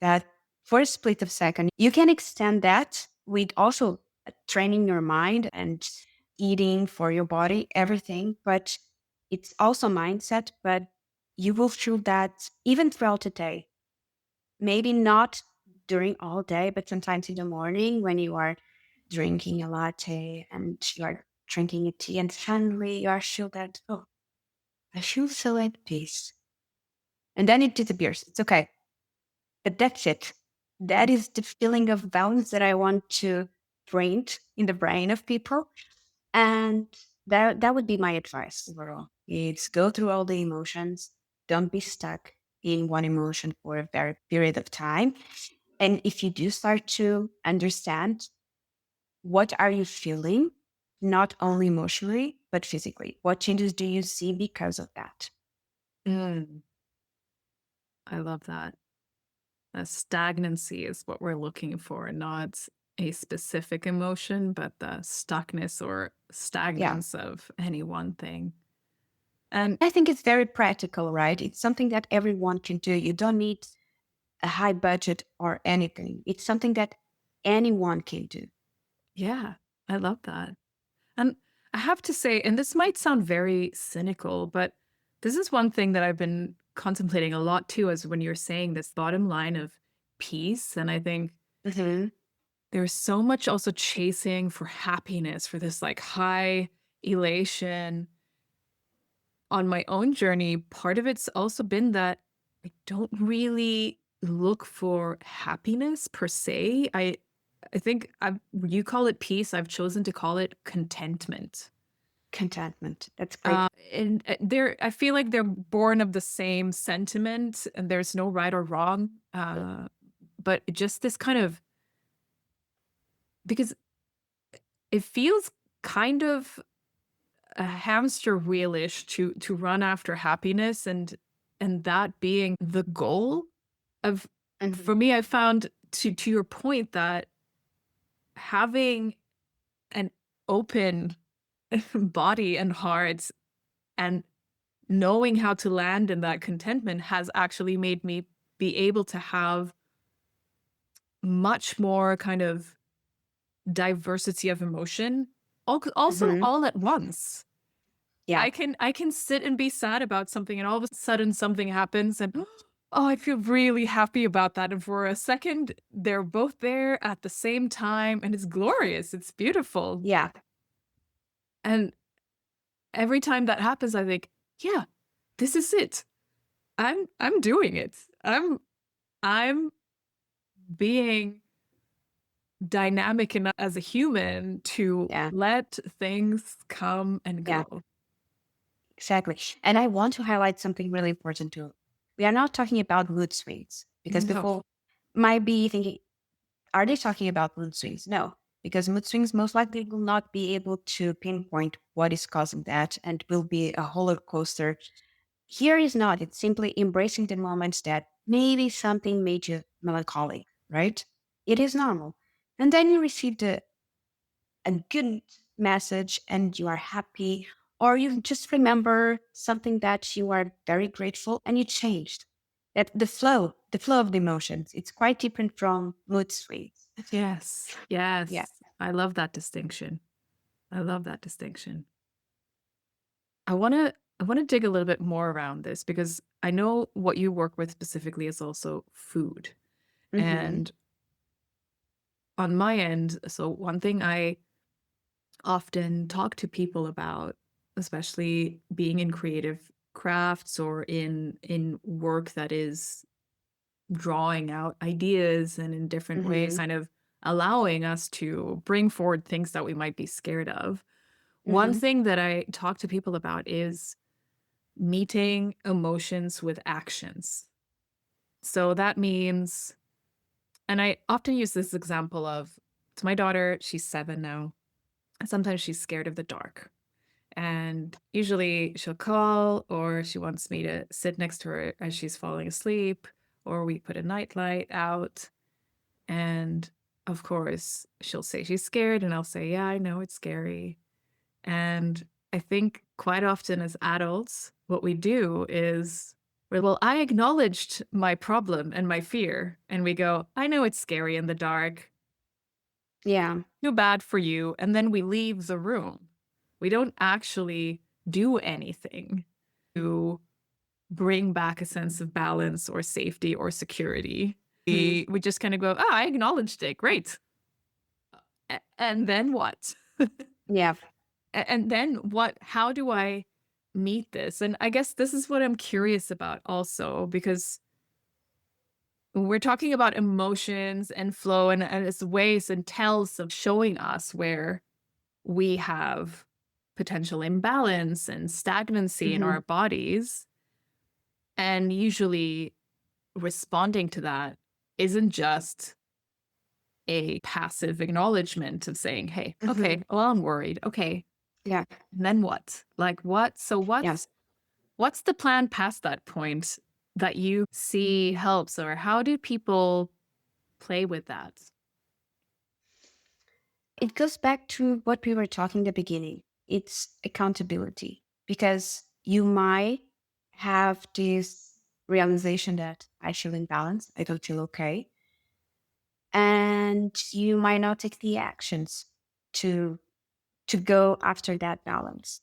Speaker 2: that for a split of second you can extend that with also training your mind and eating for your body, everything, but it's also mindset. But you will feel that even throughout the day, maybe not during all day, but sometimes in the morning when you are drinking a latte and you are drinking a tea and suddenly you are feel that, oh, I feel so at peace. And then it disappears. It's okay. But that's it. That is the feeling of balance that I want to print in the brain of people. And that would be my advice overall. It's go through all the emotions. Don't be stuck in one emotion for a very period of time. And if you do start to understand what are you feeling, not only emotionally, but physically, what changes do you see because of that?
Speaker 1: Mm, I love that. Stagnancy is what we're looking for, not a specific emotion, but the stuckness or
Speaker 2: Yeah.
Speaker 1: stagnance of any one thing. And
Speaker 2: I think it's very practical, right? It's something that everyone can do. You don't need a high budget or anything. It's something that anyone can do.
Speaker 1: yeah, I love that. And I have to say, and this might sound very cynical, but this is one thing that I've been contemplating a lot too, is when you're saying this bottom line of peace. And I think
Speaker 2: Hmm.
Speaker 1: there's so much also chasing for happiness, for this like high elation. On my own journey, part of it's also been that I don't really look for happiness per se. I think you call it peace. I've chosen to call it contentment.
Speaker 2: Contentment. That's great.
Speaker 1: And I feel like they're born of the same sentiment, and there's no right or wrong. But just this kind of, because it feels kind of a hamster wheelish to run after happiness, and that being the goal of,
Speaker 2: Hmm.
Speaker 1: for me, I found, to your point, that having an open body and heart and knowing how to land in that contentment has actually made me be able to have much more kind of diversity of emotion, also
Speaker 2: Hmm.
Speaker 1: all at once.
Speaker 2: Yeah.
Speaker 1: I can sit and be sad about something, and all of a sudden something happens, and oh, I feel really happy about that. And for a second, they're both there at the same time, and it's glorious. It's beautiful.
Speaker 2: Yeah.
Speaker 1: And every time that happens, I think, yeah, this is it. I'm doing it. I'm being dynamic enough as a human to
Speaker 2: Yeah.
Speaker 1: let things come and
Speaker 2: Yeah.
Speaker 1: go.
Speaker 2: Exactly. And I want to highlight something really important too. We are not talking about mood swings because
Speaker 1: No.
Speaker 2: people might be thinking, are they talking about mood swings? No, because mood swings most likely will not be able to pinpoint what is causing that and will be a roller coaster. Here is not, it's simply embracing the moments that maybe something made you melancholic, right? It is normal. And then you receive a good message and you are happy, or you just remember something that you are very grateful and you changed. That the flow of the emotions, it's quite different from mood swings.
Speaker 1: Yes.
Speaker 2: Yeah.
Speaker 1: Yes. I love that distinction. I love that distinction. I want to dig a little bit more around this, because I know what you work with specifically is also food.
Speaker 2: Hmm.
Speaker 1: And on my end, so one thing I often talk to people about, especially being in creative crafts or in work that is drawing out ideas and in different ways,
Speaker 2: Hmm.
Speaker 1: kind of allowing us to bring forward things that we might be scared of. One
Speaker 2: Hmm.
Speaker 1: thing that I talk to people about is meeting emotions with actions. So that means, and I often use this example of, it's my daughter, she's 7 now. And sometimes she's scared of the dark. And usually she'll call, or she wants me to sit next to her as she's falling asleep, or we put a night light out. And of course, she'll say she's scared, and I'll say, yeah, I know it's scary. And I think quite often as adults, what we do is, well, I acknowledged my problem and my fear. And we go, I know it's scary in the dark.
Speaker 2: Yeah.
Speaker 1: Too bad for you. And then we leave the room. We don't actually do anything to bring back a sense of balance or safety or security.
Speaker 2: Hmm.
Speaker 1: We just kind of go, oh, I acknowledged it. Great. And then what?
Speaker 2: Yeah.
Speaker 1: And then what? How do I meet this? And I guess this is what I'm curious about also, because we're talking about emotions and flow, and it's ways and tells of showing us where we have potential imbalance and stagnancy in
Speaker 2: Hmm.
Speaker 1: our bodies. And usually responding to that isn't just a passive acknowledgement of saying, hey,
Speaker 2: Hmm.
Speaker 1: okay, well, I'm worried. Okay.
Speaker 2: Yeah.
Speaker 1: And then what? Like, what? So
Speaker 2: Yeah.
Speaker 1: what's What's the plan past that point that you see helps, or how do people play with that?
Speaker 2: It goes back to what we were talking at the beginning. It's accountability because you might have this realization that I feel imbalanced, I don't feel okay, and you might not take the actions to go after that balance.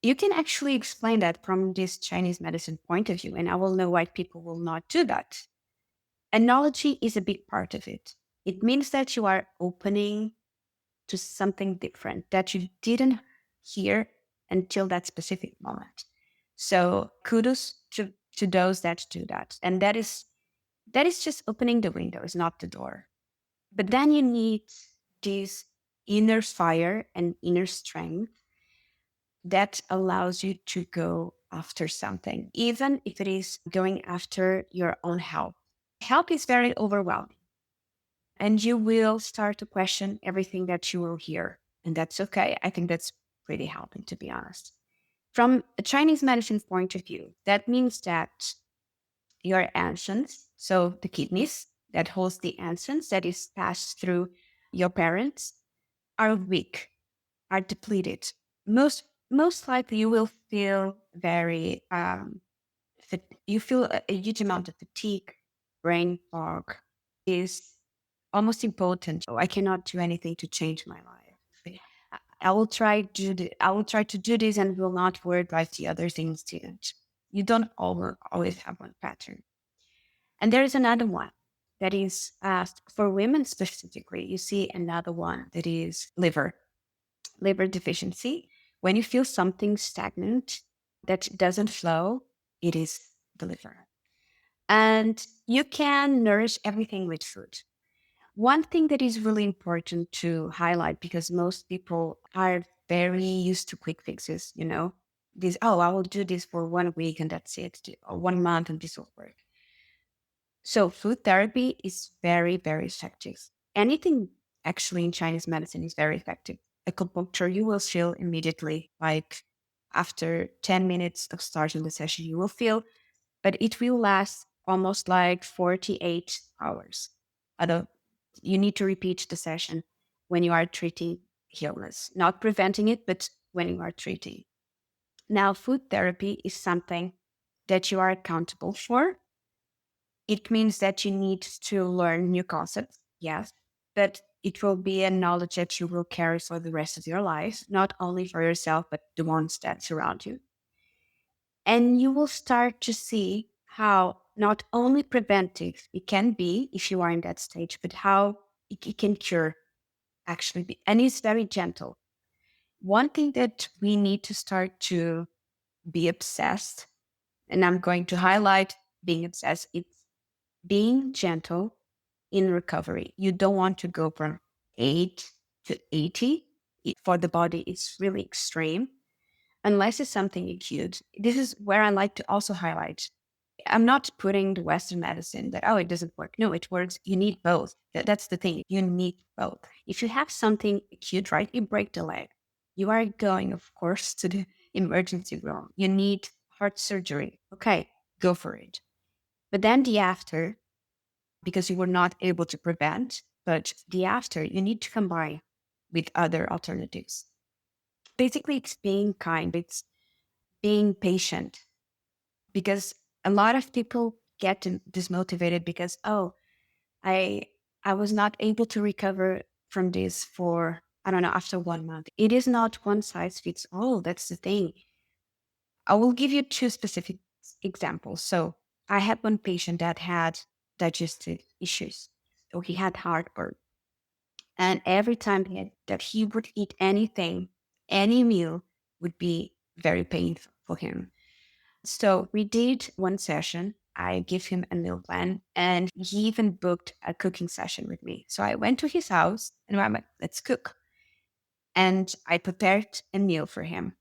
Speaker 2: You can actually explain that from this Chinese medicine point of view, and I will know why people will not do that. Analogy is a big part of it. It means that you are opening to something different that you didn't hear until that specific moment. So kudos to those that do that. And that is just opening the windows, not the door. But then you need this inner fire and inner strength that allows you to go after something, even if it is going after your own health. Health is very overwhelming, and you will start to question everything that you will hear. And that's okay. I think that's pretty helping, to be honest. From a Chinese medicine point of view, that means that your ancients, so the kidneys that holds the ancients that is passed through your parents, are weak, are depleted. Most likely, you will feel very you feel a huge amount of fatigue, brain fog is almost impotent. Oh, I cannot do anything to change my life. I will try to do this and will not worry about the other things too. You don't always have one pattern. And there is another one that is for women specifically. You see another one that is liver deficiency. When you feel something stagnant that doesn't flow, it is the liver. And you can nourish everything with food. One thing that is really important to highlight because most people are very used to quick fixes, this, oh, I will do this for 1 week and that's it, or 1 month and this will work. So, food therapy is very, very effective. Anything actually in Chinese medicine is very effective. Acupuncture, you will feel immediately, like after 10 minutes of starting the session, you will feel, but it will last almost like 48 hours. Although you need to repeat the session when you are treating illness, not preventing it, but when you are treating. Now, food therapy is something that you are accountable for. It means that you need to learn new concepts, yes, but it will be a knowledge that you will carry for the rest of your life, not only for yourself, but the ones that surround you. And you will start to see how not only preventive it can be if you are in that stage, but how it can cure actually be. And it's very gentle. One thing that we need to start to be obsessed, and I'm going to highlight being obsessed, it's being gentle in recovery. You don't want to go from 8 to 80. For the body, it's really extreme unless it's something acute. This is where I like to also highlight. I'm not putting the Western medicine that, oh, it doesn't work. No, it works. You need both. That's the thing. You need both. If you have something acute, right, you break the leg. You are going, of course, to the emergency room. You need heart surgery. Okay, go for it. But then the after, because you were not able to prevent, but the after, you need to combine with other alternatives. Basically, it's being kind, it's being patient, because a lot of people get dismotivated because, oh, I I was not able to recover from this for, I don't know, after 1 month. It is not one size fits all. That's the thing. I will give you two specific examples. So I had one patient that had digestive issues. So he had heartburn. And every time that he would eat anything, any meal would be very painful for him. So we did one session. I give him a meal plan and he even booked a cooking session with me. So I went to his house and I'm like, let's cook. And I prepared a meal for him.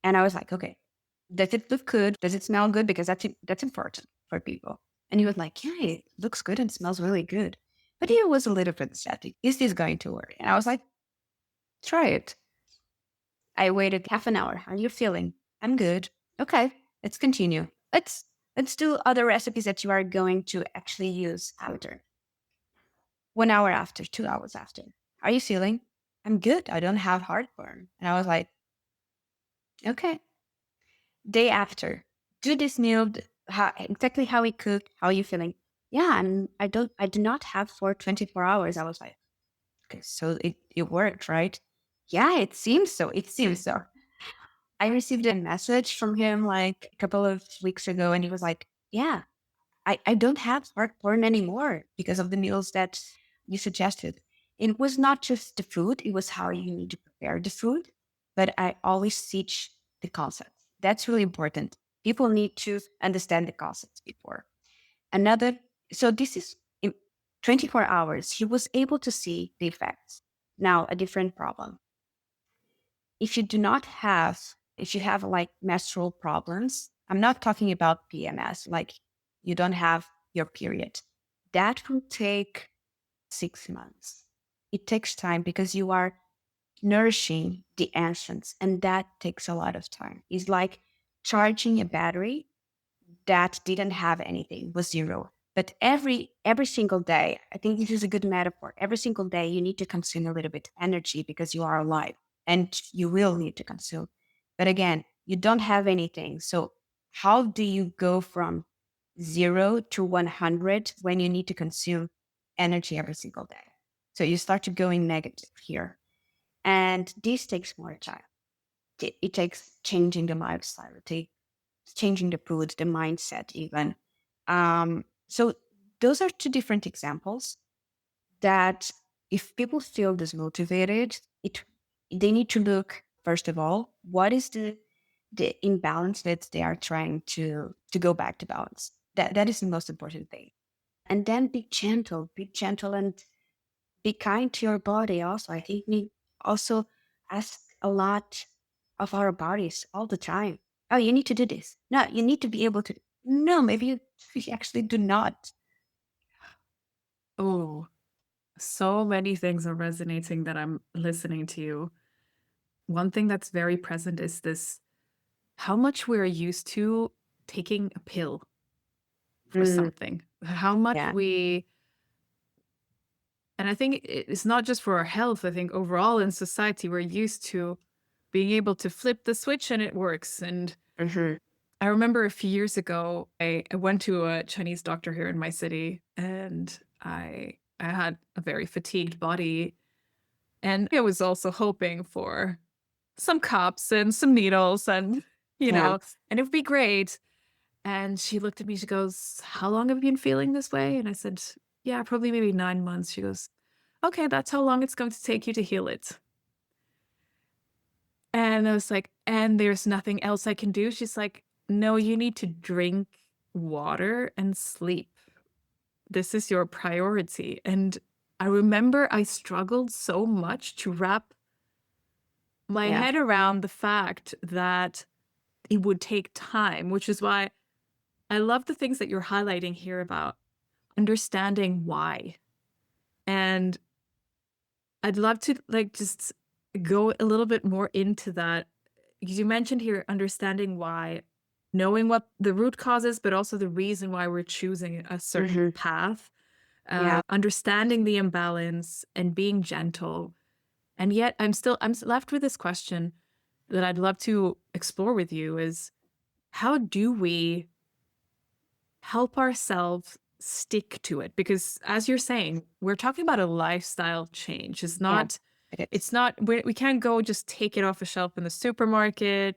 Speaker 2: And I was like, okay, does it look good? Does it smell good? Because that's important for people. And he was like, yeah, it looks good and smells really good. But he was a little bit skeptic. Is this going to work? And I was like, try it. I waited half an hour. How are you feeling? I'm good. Okay. Let's continue. Let's do other recipes that you are going to actually use after. 1 hour after, 2 hours after. How are you feeling? I'm good. I don't have heartburn. And I was like, okay. Day after, do this meal, exactly how we cooked. How are you feeling? Yeah, I do not have for 24 hours. I was like, okay, so it worked, right? Yeah, it seems so. It seems so. I received a message from him like a couple of weeks ago, and he was like, yeah, I don't have heartburn anymore because of the meals that you suggested. It was not just the food, it was how you need to prepare the food. But I always teach the concept. That's really important. People need to understand the concepts before. Another, so this is in 24 hours, he was able to see the effects. Now, a different problem. If you do not have, if you have like menstrual problems, I'm not talking about PMS, like you don't have your period. That will take 6 months. It takes time because you are nourishing the ancients, and that takes a lot of time. It's like charging a battery that didn't have anything, was zero. But every single day, I think this is a good metaphor. Every single day you need to consume a little bit of energy because you are alive and you will need to consume. But again, you don't have anything. So how do you go from 0 to 100 when you need to consume energy every single day? So you start to going negative here. And this takes more time. It takes changing the lifestyle. It takes changing the food, the mindset, even. So those are two different examples that if people feel dismotivated, they need to look first of all what is the imbalance that they are trying to go back to balance. That is the most important thing. And then be gentle, and be kind to your body. Also, I think we also ask a lot of our bodies all the time. Oh, you need to do this. No, you need to be able to. No, maybe you actually do not.
Speaker 1: Oh, so many things are resonating that I'm listening to you. One thing that's very present is this how much we're used to taking a pill for
Speaker 2: Mm,
Speaker 1: something. How much
Speaker 2: yeah,
Speaker 1: we and I think it's not just for our health. I think overall in society we're used to being able to flip the switch and it works. And
Speaker 2: hmm,
Speaker 1: I remember a few years ago, I went to a Chinese doctor here in my city, and I had a very fatigued body, and I was also hoping for some cups and some needles, and
Speaker 2: yeah,
Speaker 1: and it would be great. And she looked at me. She goes, "How long have you been feeling this way?" And I said, "Yeah, probably maybe 9 months." She goes, "Okay, that's how long it's going to take you to heal it." And I was like, "And there's nothing else I can do?" She's like, "No, you need to drink water and sleep. This is your priority." And I remember I struggled so much to wrap my
Speaker 2: yeah,
Speaker 1: head around the fact that it would take time, which is why I love the things that you're highlighting here about understanding why. And I'd love to like just go a little bit more into that. Because you mentioned here understanding why, knowing what the root cause is, but also the reason why we're choosing a certain
Speaker 2: hmm,
Speaker 1: path,
Speaker 2: yeah.
Speaker 1: understanding the imbalance and being gentle. And yet I'm left with this question that I'd love to explore with you is how do we help ourselves stick to it? Because as you're saying, we're talking about a lifestyle change.
Speaker 2: Yeah, it is.
Speaker 1: It's not, we can't go just take it off a shelf in the supermarket.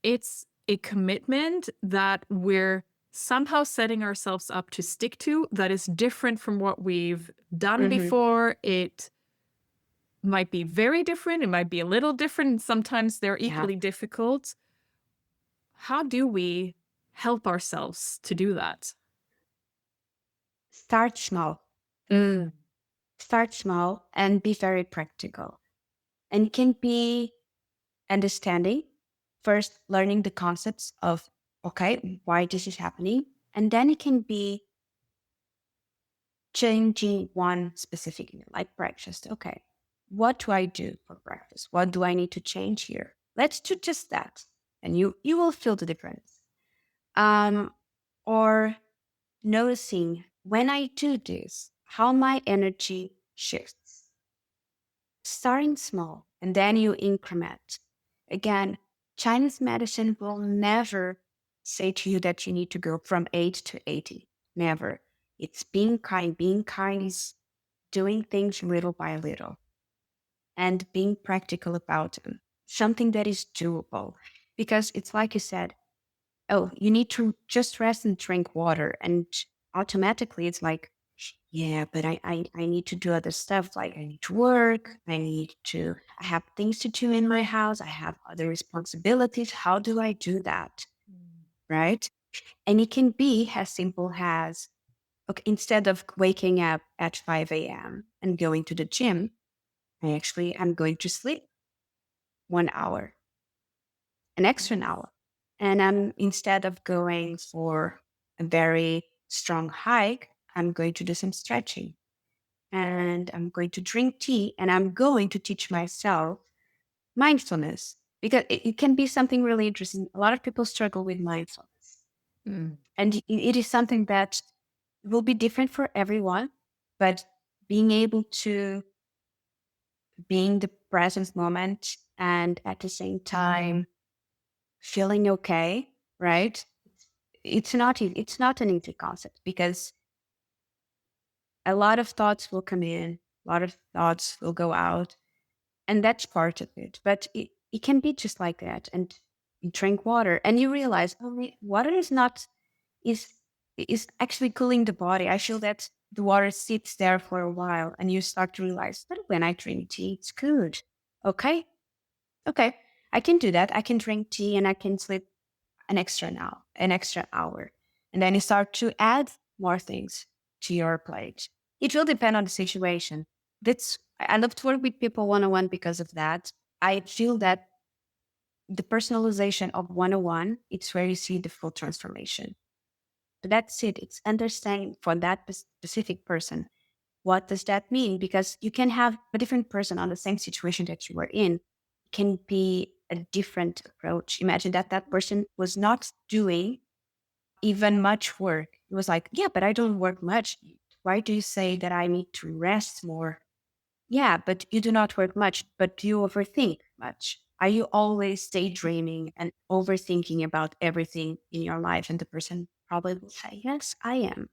Speaker 1: It's a commitment that we're somehow setting ourselves up to stick to that is different from what we've done
Speaker 2: Hmm.
Speaker 1: before. It might be very different. It might be a little different. Sometimes they're
Speaker 2: Yeah.
Speaker 1: equally difficult. How do we help ourselves to do that?
Speaker 2: Start small.
Speaker 1: Mm.
Speaker 2: Start small and be very practical. And it can be understanding, first learning the concepts of, okay, why this is happening. And then it can be changing one specific meal, like breakfast. Okay, what do I do for breakfast? What do I need to change here? Let's do just that. And you will feel the difference. Um, or noticing when I do this, how my energy shifts. Starting small and then you increment. Again, Chinese medicine will never say to you that you need to go from 8 to 80. Never. It's being kind. Being kind is doing things little by little and being practical about them. Something that is doable. Because it's like you said, oh, you need to just rest and drink water. And automatically it's like, yeah, but I need to do other stuff. Like I need to work. I have things to do in my house. I have other responsibilities. How do I do that? Right. And it can be as simple as, okay, instead of waking up at 5 a.m. and going to the gym, I'm going to sleep 1 hour, an extra hour. And instead of going for a very strong hike, I'm going to do some stretching and I'm going to drink tea and I'm going to teach myself mindfulness because it can be something really interesting. A lot of people struggle with mindfulness.
Speaker 1: Mm.
Speaker 2: And it is something that will be different for everyone, but being able to be in the present moment and at the same time feeling okay, right? It's not an easy concept because a lot of thoughts will come in, a lot of thoughts will go out, and that's part of it. But it can be just like that. And you drink water and you realize, oh, water is is actually cooling the body. I feel that the water sits there for a while and you start to realize, but when I drink tea, it's good. Okay. Okay. I can do that. I can drink tea and I can sleep an extra hour. And then you start to add more things to your plate. It will depend on the situation. I love to work with people one on one because of that. I feel that the personalization of one on one, it's where you see the full transformation. But that's it. It's understanding for that specific person. What does that mean? Because you can have a different person on the same situation that you were in. It can be a different approach. Imagine that that person was not doing even much work. It was like, yeah, but I don't work much. Why do you say that I need to rest more? Yeah, but you do not work much, but you overthink much. Are you always daydreaming and overthinking about everything in your life? And the person probably will say, yes, I am.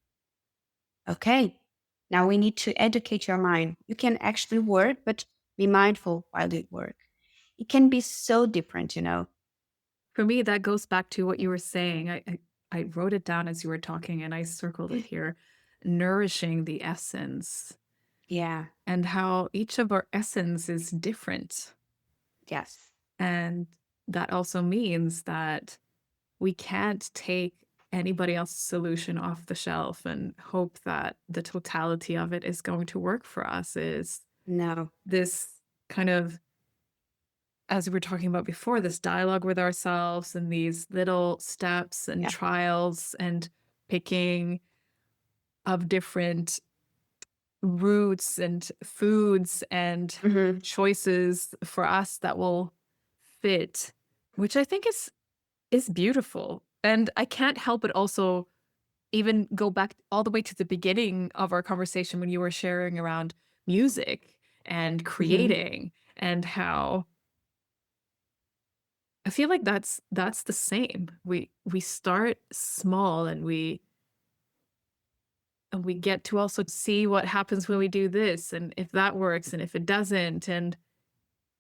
Speaker 2: Okay. Now we need to educate your mind. You can actually work, but be mindful while you work. It can be so different, you know?
Speaker 1: For me, that goes back to what you were saying. I wrote it down as you were talking and I circled it here. Nourishing the essence
Speaker 2: Yeah.
Speaker 1: and how each of our essence is different.
Speaker 2: Yes.
Speaker 1: And that also means that we can't take anybody else's solution off the shelf and hope that the totality of it is going to work for us. Is
Speaker 2: No.
Speaker 1: this kind of, as we were talking about before, this dialogue with ourselves and these little steps and
Speaker 2: Yeah.
Speaker 1: trials and picking of different routes and foods and
Speaker 2: Hmm.
Speaker 1: choices for us that will fit, which I think is beautiful. And I can't help but also even go back all the way to the beginning of our conversation when you were sharing around music and
Speaker 2: Hmm.
Speaker 1: creating and how I feel like that's the same. We start small and we get to also see what happens when we do this and if that works and if it doesn't. And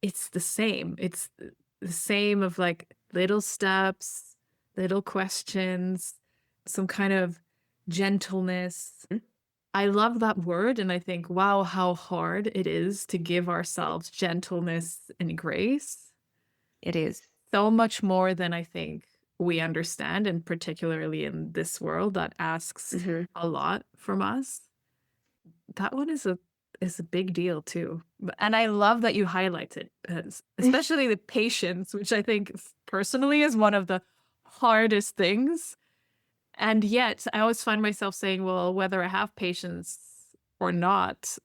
Speaker 1: it's the same. It's the same of like little steps, little questions, some kind of gentleness. I love that word. And I think, wow, how hard it is to give ourselves gentleness and grace.
Speaker 2: It is.
Speaker 1: So much more than I think we understand, and particularly in this world that asks
Speaker 2: Hmm.
Speaker 1: a lot from us. That one is a big deal too. And I love that you highlighted, especially the patience, which I think personally is one of the hardest things. And yet I always find myself saying, well, whether I have patience or not,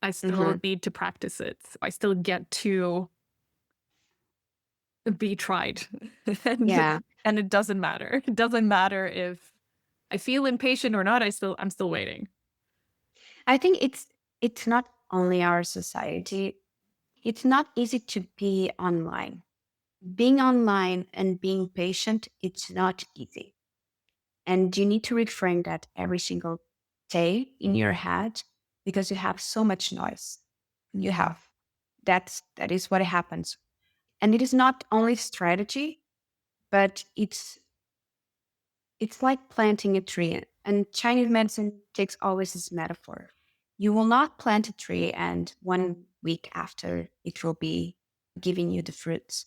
Speaker 1: I still
Speaker 2: Hmm.
Speaker 1: need to practice it. I still get to be tried. And
Speaker 2: Yeah.
Speaker 1: And it doesn't matter. It doesn't matter if I feel impatient or not. I'm still waiting.
Speaker 2: I think it's not only our society. It's not easy to be online. Being online and being patient, it's not easy. And you need to reframe that every single day in your head because you have so much noise. You have that is what happens. And it is not only strategy, but it's like planting a tree. And Chinese medicine takes always this metaphor. You will not plant a tree and 1 week after it will be giving you the fruits.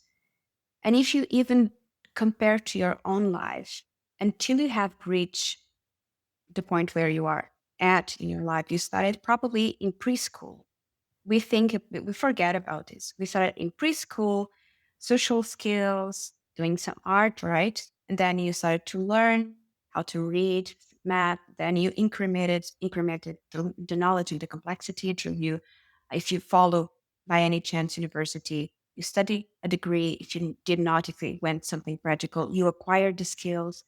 Speaker 2: And if you even compare to your own life, until you have reached the point where you are at in your life, you started probably in preschool. We forget about this. We started in preschool, social skills, doing some art, right? And then you started to learn how to read, math. Then you incremented the knowledge and the complexity until you, if you follow by any chance university, you study a degree. If you did not, if you went something practical, you acquired the skills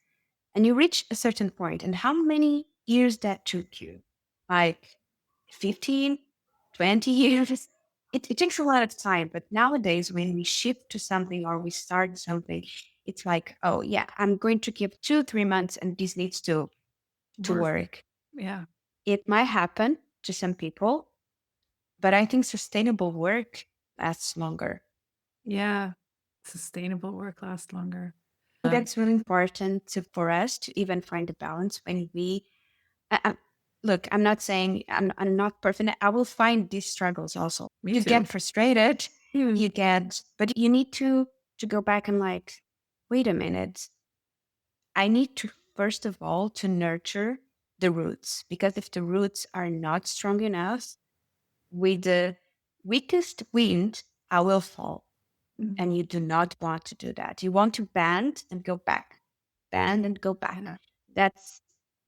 Speaker 2: and you reach a certain point. And how many years that took you? Like 15, 20 years? It takes a lot of time. But nowadays, when we shift to something or we start something, it's like, oh, yeah, I'm going to give 2, 3 months and this needs to
Speaker 1: Work.
Speaker 2: work.
Speaker 1: Yeah.
Speaker 2: It might happen to some people, but I think sustainable work lasts longer.
Speaker 1: Yeah. Sustainable work lasts longer.
Speaker 2: I think that's really important for us to even find a balance when I, look, I'm not saying I'm not perfect. I will find these struggles also.
Speaker 1: Me
Speaker 2: You
Speaker 1: too.
Speaker 2: get frustrated, but you need to go back and like, wait a minute. I need to first of all to nurture the roots because if the roots are not strong enough, with the weakest wind, I will fall.
Speaker 1: Mhm.
Speaker 2: And you do not want to do that. You want to bend and go back, bend and go back.
Speaker 1: Yeah.
Speaker 2: That's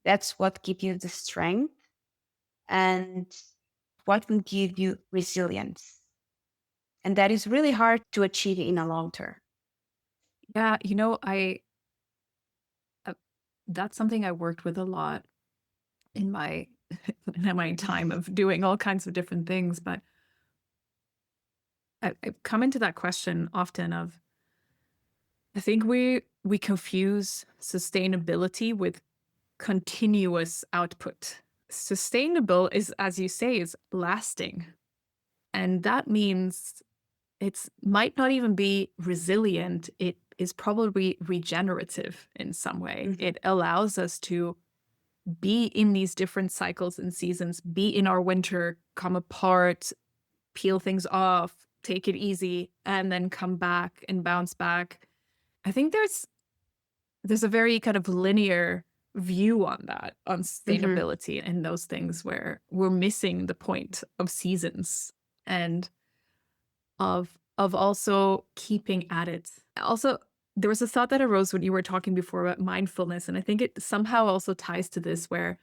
Speaker 2: that's what gives you the strength and what will give you resilience. And that is really hard to achieve in a long term.
Speaker 1: Yeah. Uh, that's something I worked with a lot in my in my time of doing all kinds of different things. But I've come into that question often of I think we confuse sustainability with continuous output. Sustainable is, as you say, is lasting. And that means it's might not even be resilient. It is probably regenerative in some way.
Speaker 2: Mhm.
Speaker 1: It allows us to be in these different cycles and seasons, be in our winter, come apart, peel things off, take it easy, and then come back and bounce back. I think there's a very kind of linear view on that, on
Speaker 2: Mhm.
Speaker 1: sustainability and those things where we're missing the point of seasons and of also keeping at it. Also, there was a thought that arose when you were talking before about mindfulness, and I think it somehow also ties to this where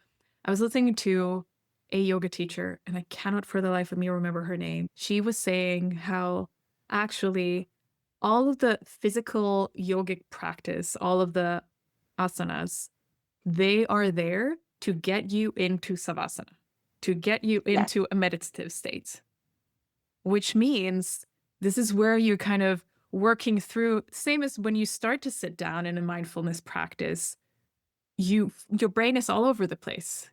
Speaker 1: I was listening to a yoga teacher, and I cannot for the life of me remember her name. She was saying how actually all of the physical yogic practice, all of the asanas, they are there to get you into savasana, to get you
Speaker 2: Yeah.
Speaker 1: into a meditative state, which means this is where you're kind of working through, same as when you start to sit down in a mindfulness practice, your brain is all over the place.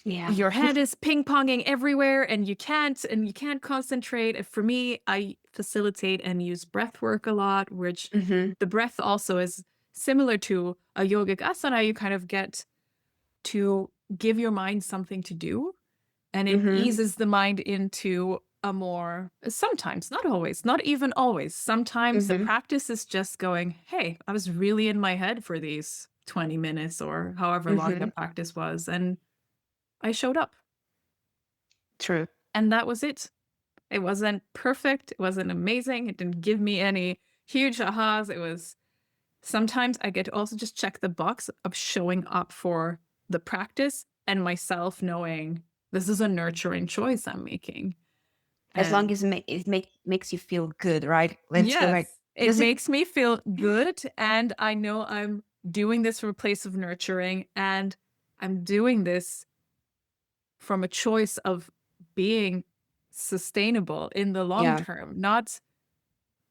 Speaker 2: Yeah.
Speaker 1: Your head is ping-ponging everywhere and you can't concentrate. For me, I facilitate and use breath work a lot, which
Speaker 2: Mhm.
Speaker 1: the breath also is similar to a yogic asana. You kind of get to give your mind something to do, and it
Speaker 2: Mhm.
Speaker 1: eases the mind into a more, sometimes, not always, not even always. Sometimes the
Speaker 2: Mhm.
Speaker 1: practice is just going, hey, I was really in my head for these 20 minutes or however long the
Speaker 2: Mhm.
Speaker 1: practice was. And I showed up.
Speaker 2: True.
Speaker 1: And that was it. It wasn't perfect. It wasn't amazing. It didn't give me any huge ahas. It was sometimes I get to also just check the box of showing up for the practice and myself knowing this is a nurturing choice I'm making.
Speaker 2: As long
Speaker 1: And
Speaker 2: as it makes you feel good, right? Let's go
Speaker 1: yes,
Speaker 2: back.
Speaker 1: It
Speaker 2: Does it?
Speaker 1: makes me feel good, and I know I'm doing this from a place of nurturing, and I'm doing this from a choice of being sustainable in the long
Speaker 2: Yeah,
Speaker 1: term, not,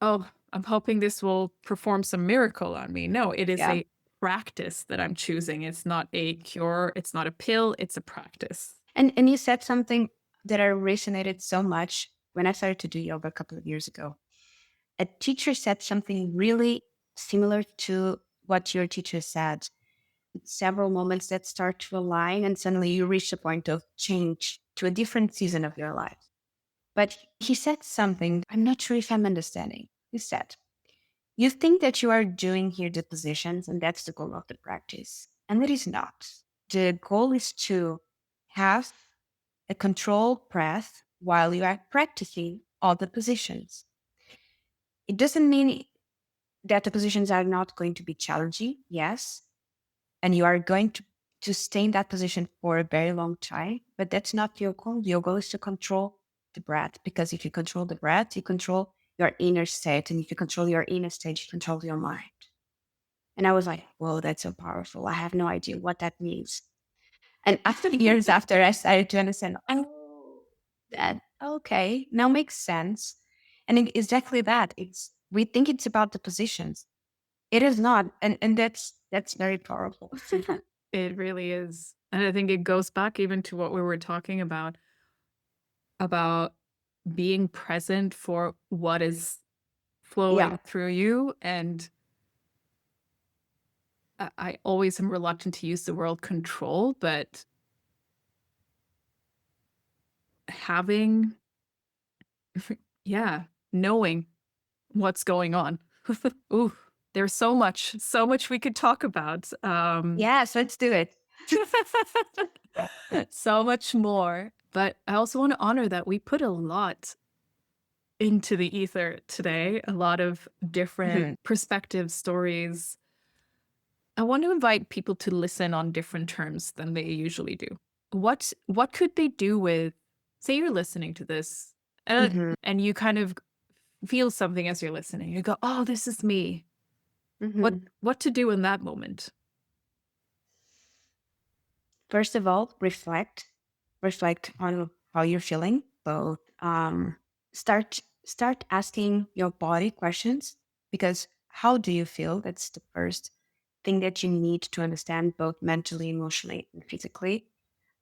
Speaker 1: "Oh, I'm hoping this will perform some miracle on me." No, it is
Speaker 2: yeah.
Speaker 1: a practice that I'm choosing. It's not a cure, it's not a pill, it's a practice.
Speaker 2: And you said something that I resonated so much when I started to do yoga a couple of years ago. A teacher said something really similar to what your teacher said. Several moments that start to align, and suddenly you reach the point of change to a different season of your life. But he said something, I'm not sure if I'm understanding. He said, you think that you are doing here the positions, and that's the goal of the practice. And it is not. The goal is to have a controlled breath while you are practicing all the positions. It doesn't mean that the positions are not going to be challenging, yes, and you are going to stay in that position for a very long time, but that's not your goal. Your goal is to control the breath, because if you control the breath, you control your inner state, and if you control your inner state, you control your mind. And I was like, whoa, that's so powerful. I have no idea what that means. And after years after, I started to understand, oh, that, okay, now makes sense. And exactly that. We think it's about the positions. It is not. And that's very powerful.
Speaker 1: It really is. And I think it goes back even to what we were talking about being present for what is
Speaker 2: Yeah.
Speaker 1: flowing through you. And I always am reluctant to use the word control, but having, yeah, knowing what's going on. Ooh, there's so much we could talk about.
Speaker 2: Yes, let's do it.
Speaker 1: So much more. But I also want to honor that we put a lot into the ether today, a lot of different
Speaker 2: Mhm.
Speaker 1: perspectives, stories. I want to invite people to listen on different terms than they usually do. What could they do with, say you're listening to this,
Speaker 2: Mhm.
Speaker 1: and you kind of feel something as you're listening. You go, "Oh, this is me."
Speaker 2: Mhm.
Speaker 1: What to do in that moment?
Speaker 2: First of all, reflect on how you're feeling. Both start asking your body questions, because how do you feel? That's the first thing that you need to understand, both mentally, emotionally, and physically.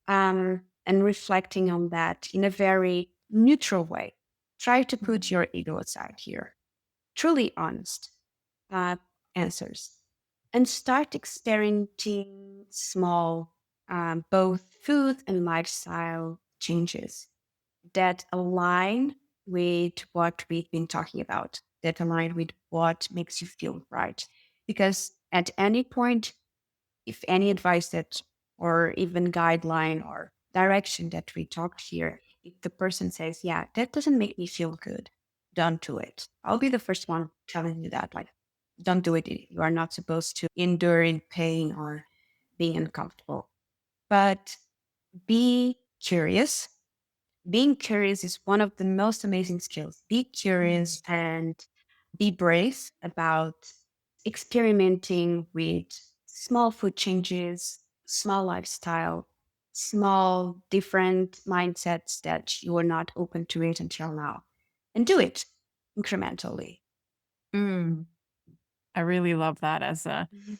Speaker 2: And reflecting on that in a very neutral way. Try to put
Speaker 1: Mhm.
Speaker 2: your ego aside here. Truly honest uh, answers, and start experimenting small, both food and lifestyle changes that align with what we've been talking about, that align with what makes you feel right. Because at any point, if any advice that, or even guideline or direction that we talked here, if the person says, yeah, that doesn't make me feel good, don't do it. I'll be the first one telling you that. Like, don't do it. You are not supposed to endure in pain or being uncomfortable. But be curious. Being curious is one of the most amazing skills. Be curious and be brave about experimenting with small food changes, small lifestyle, small different mindsets that you were not open to it until now. And do it incrementally.
Speaker 1: Mm, I really love that as
Speaker 2: Mhm.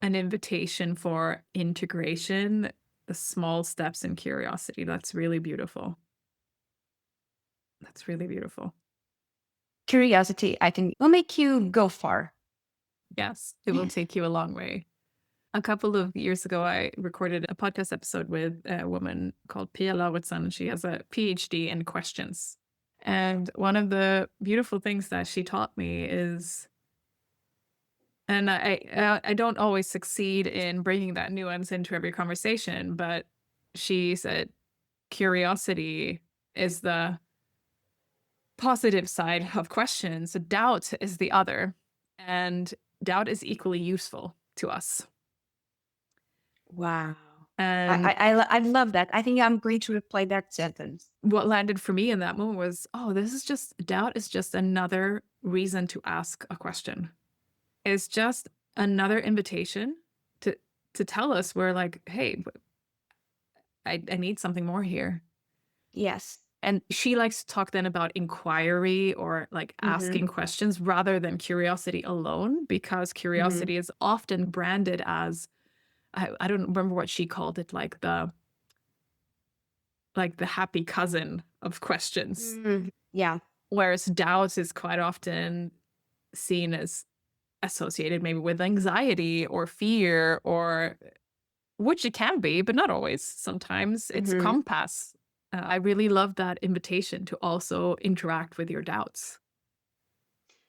Speaker 1: an invitation for integration, the small steps in curiosity. That's really beautiful. That's really beautiful.
Speaker 2: Curiosity, I think, will make you go far.
Speaker 1: Yes, it will take you a long way. A couple of years ago, I recorded a podcast episode with a woman called Pia Lauritsen. She has a PhD in questions. And one of the beautiful things that she taught me is, and I don't always succeed in bringing that nuance into every conversation, but she said curiosity is the positive side of questions. Doubt is the other, and doubt is equally useful to us.
Speaker 2: Wow.
Speaker 1: And
Speaker 2: I love that. I think I'm going to replay that sentence.
Speaker 1: what landed for me in that moment was, oh, doubt is just another reason to ask a question. It's just another invitation to tell us we're like, hey, I need something more here.
Speaker 2: Yes.
Speaker 1: And she likes to talk then about inquiry or like
Speaker 2: Mm-hmm.
Speaker 1: asking questions rather than curiosity alone, because
Speaker 2: Mm-hmm.
Speaker 1: curiosity is often branded as, I don't remember what she called it, like the happy cousin of questions.
Speaker 2: Mm-hmm. Yeah.
Speaker 1: Whereas doubt is quite often seen as associated maybe with anxiety or fear, or which it can be, but not always. Sometimes it's a
Speaker 2: Mm-hmm.
Speaker 1: compass. I really love that invitation to also interact with your doubts.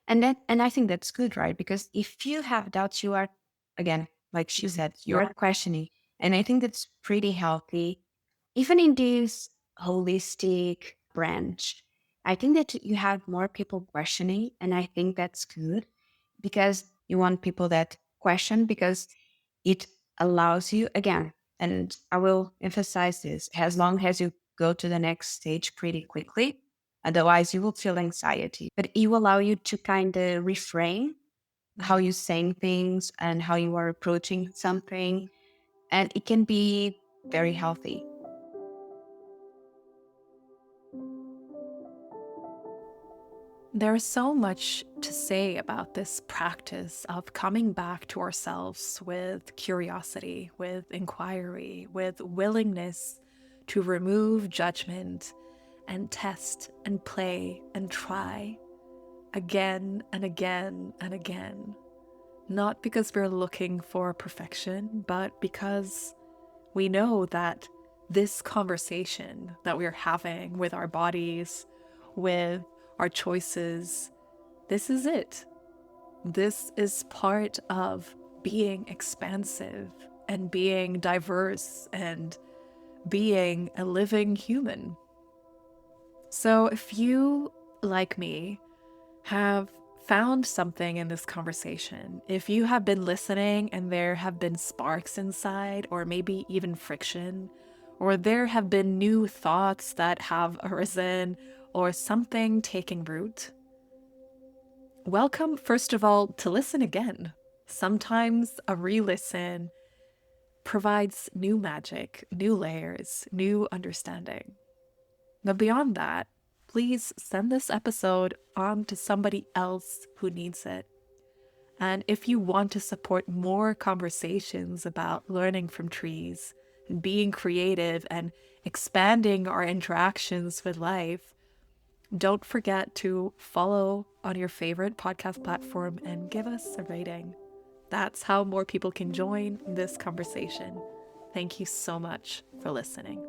Speaker 2: And I think that's good, right? Because if you have doubts, you are, again, like she said, you are questioning. And I think that's pretty healthy. Even in this holistic branch, I think that you have more people questioning, and I think that's good because you want people that question, because it allows you, again, and I will emphasize this, as long as you go to the next stage pretty quickly, otherwise you will feel anxiety, but it will allow you to kind of reframe how you're saying things and how you are approaching something, and it can be very healthy.
Speaker 1: There's so much to say about this practice of coming back to ourselves with curiosity, with inquiry, with willingness to remove judgment and test and play and try again and again and again. Not because we're looking for perfection, but because we know that this conversation that we're having with our bodies, with our choices, this is it. This is part of being expansive and being diverse and being a living human. So if you, like me, have found something in this conversation, if you have been listening and there have been sparks inside, or maybe even friction, or there have been new thoughts that have arisen, or something taking root, welcome, first of all, to listen again. Sometimes a re listen provides new magic, new layers, new understanding. But beyond that, please send this episode on to somebody else who needs it. And if you want to support more conversations about learning from trees and being creative and expanding our interactions with life, don't forget to follow on your favorite podcast platform and give us a rating. That's how more people can join this conversation. Thank you so much for listening.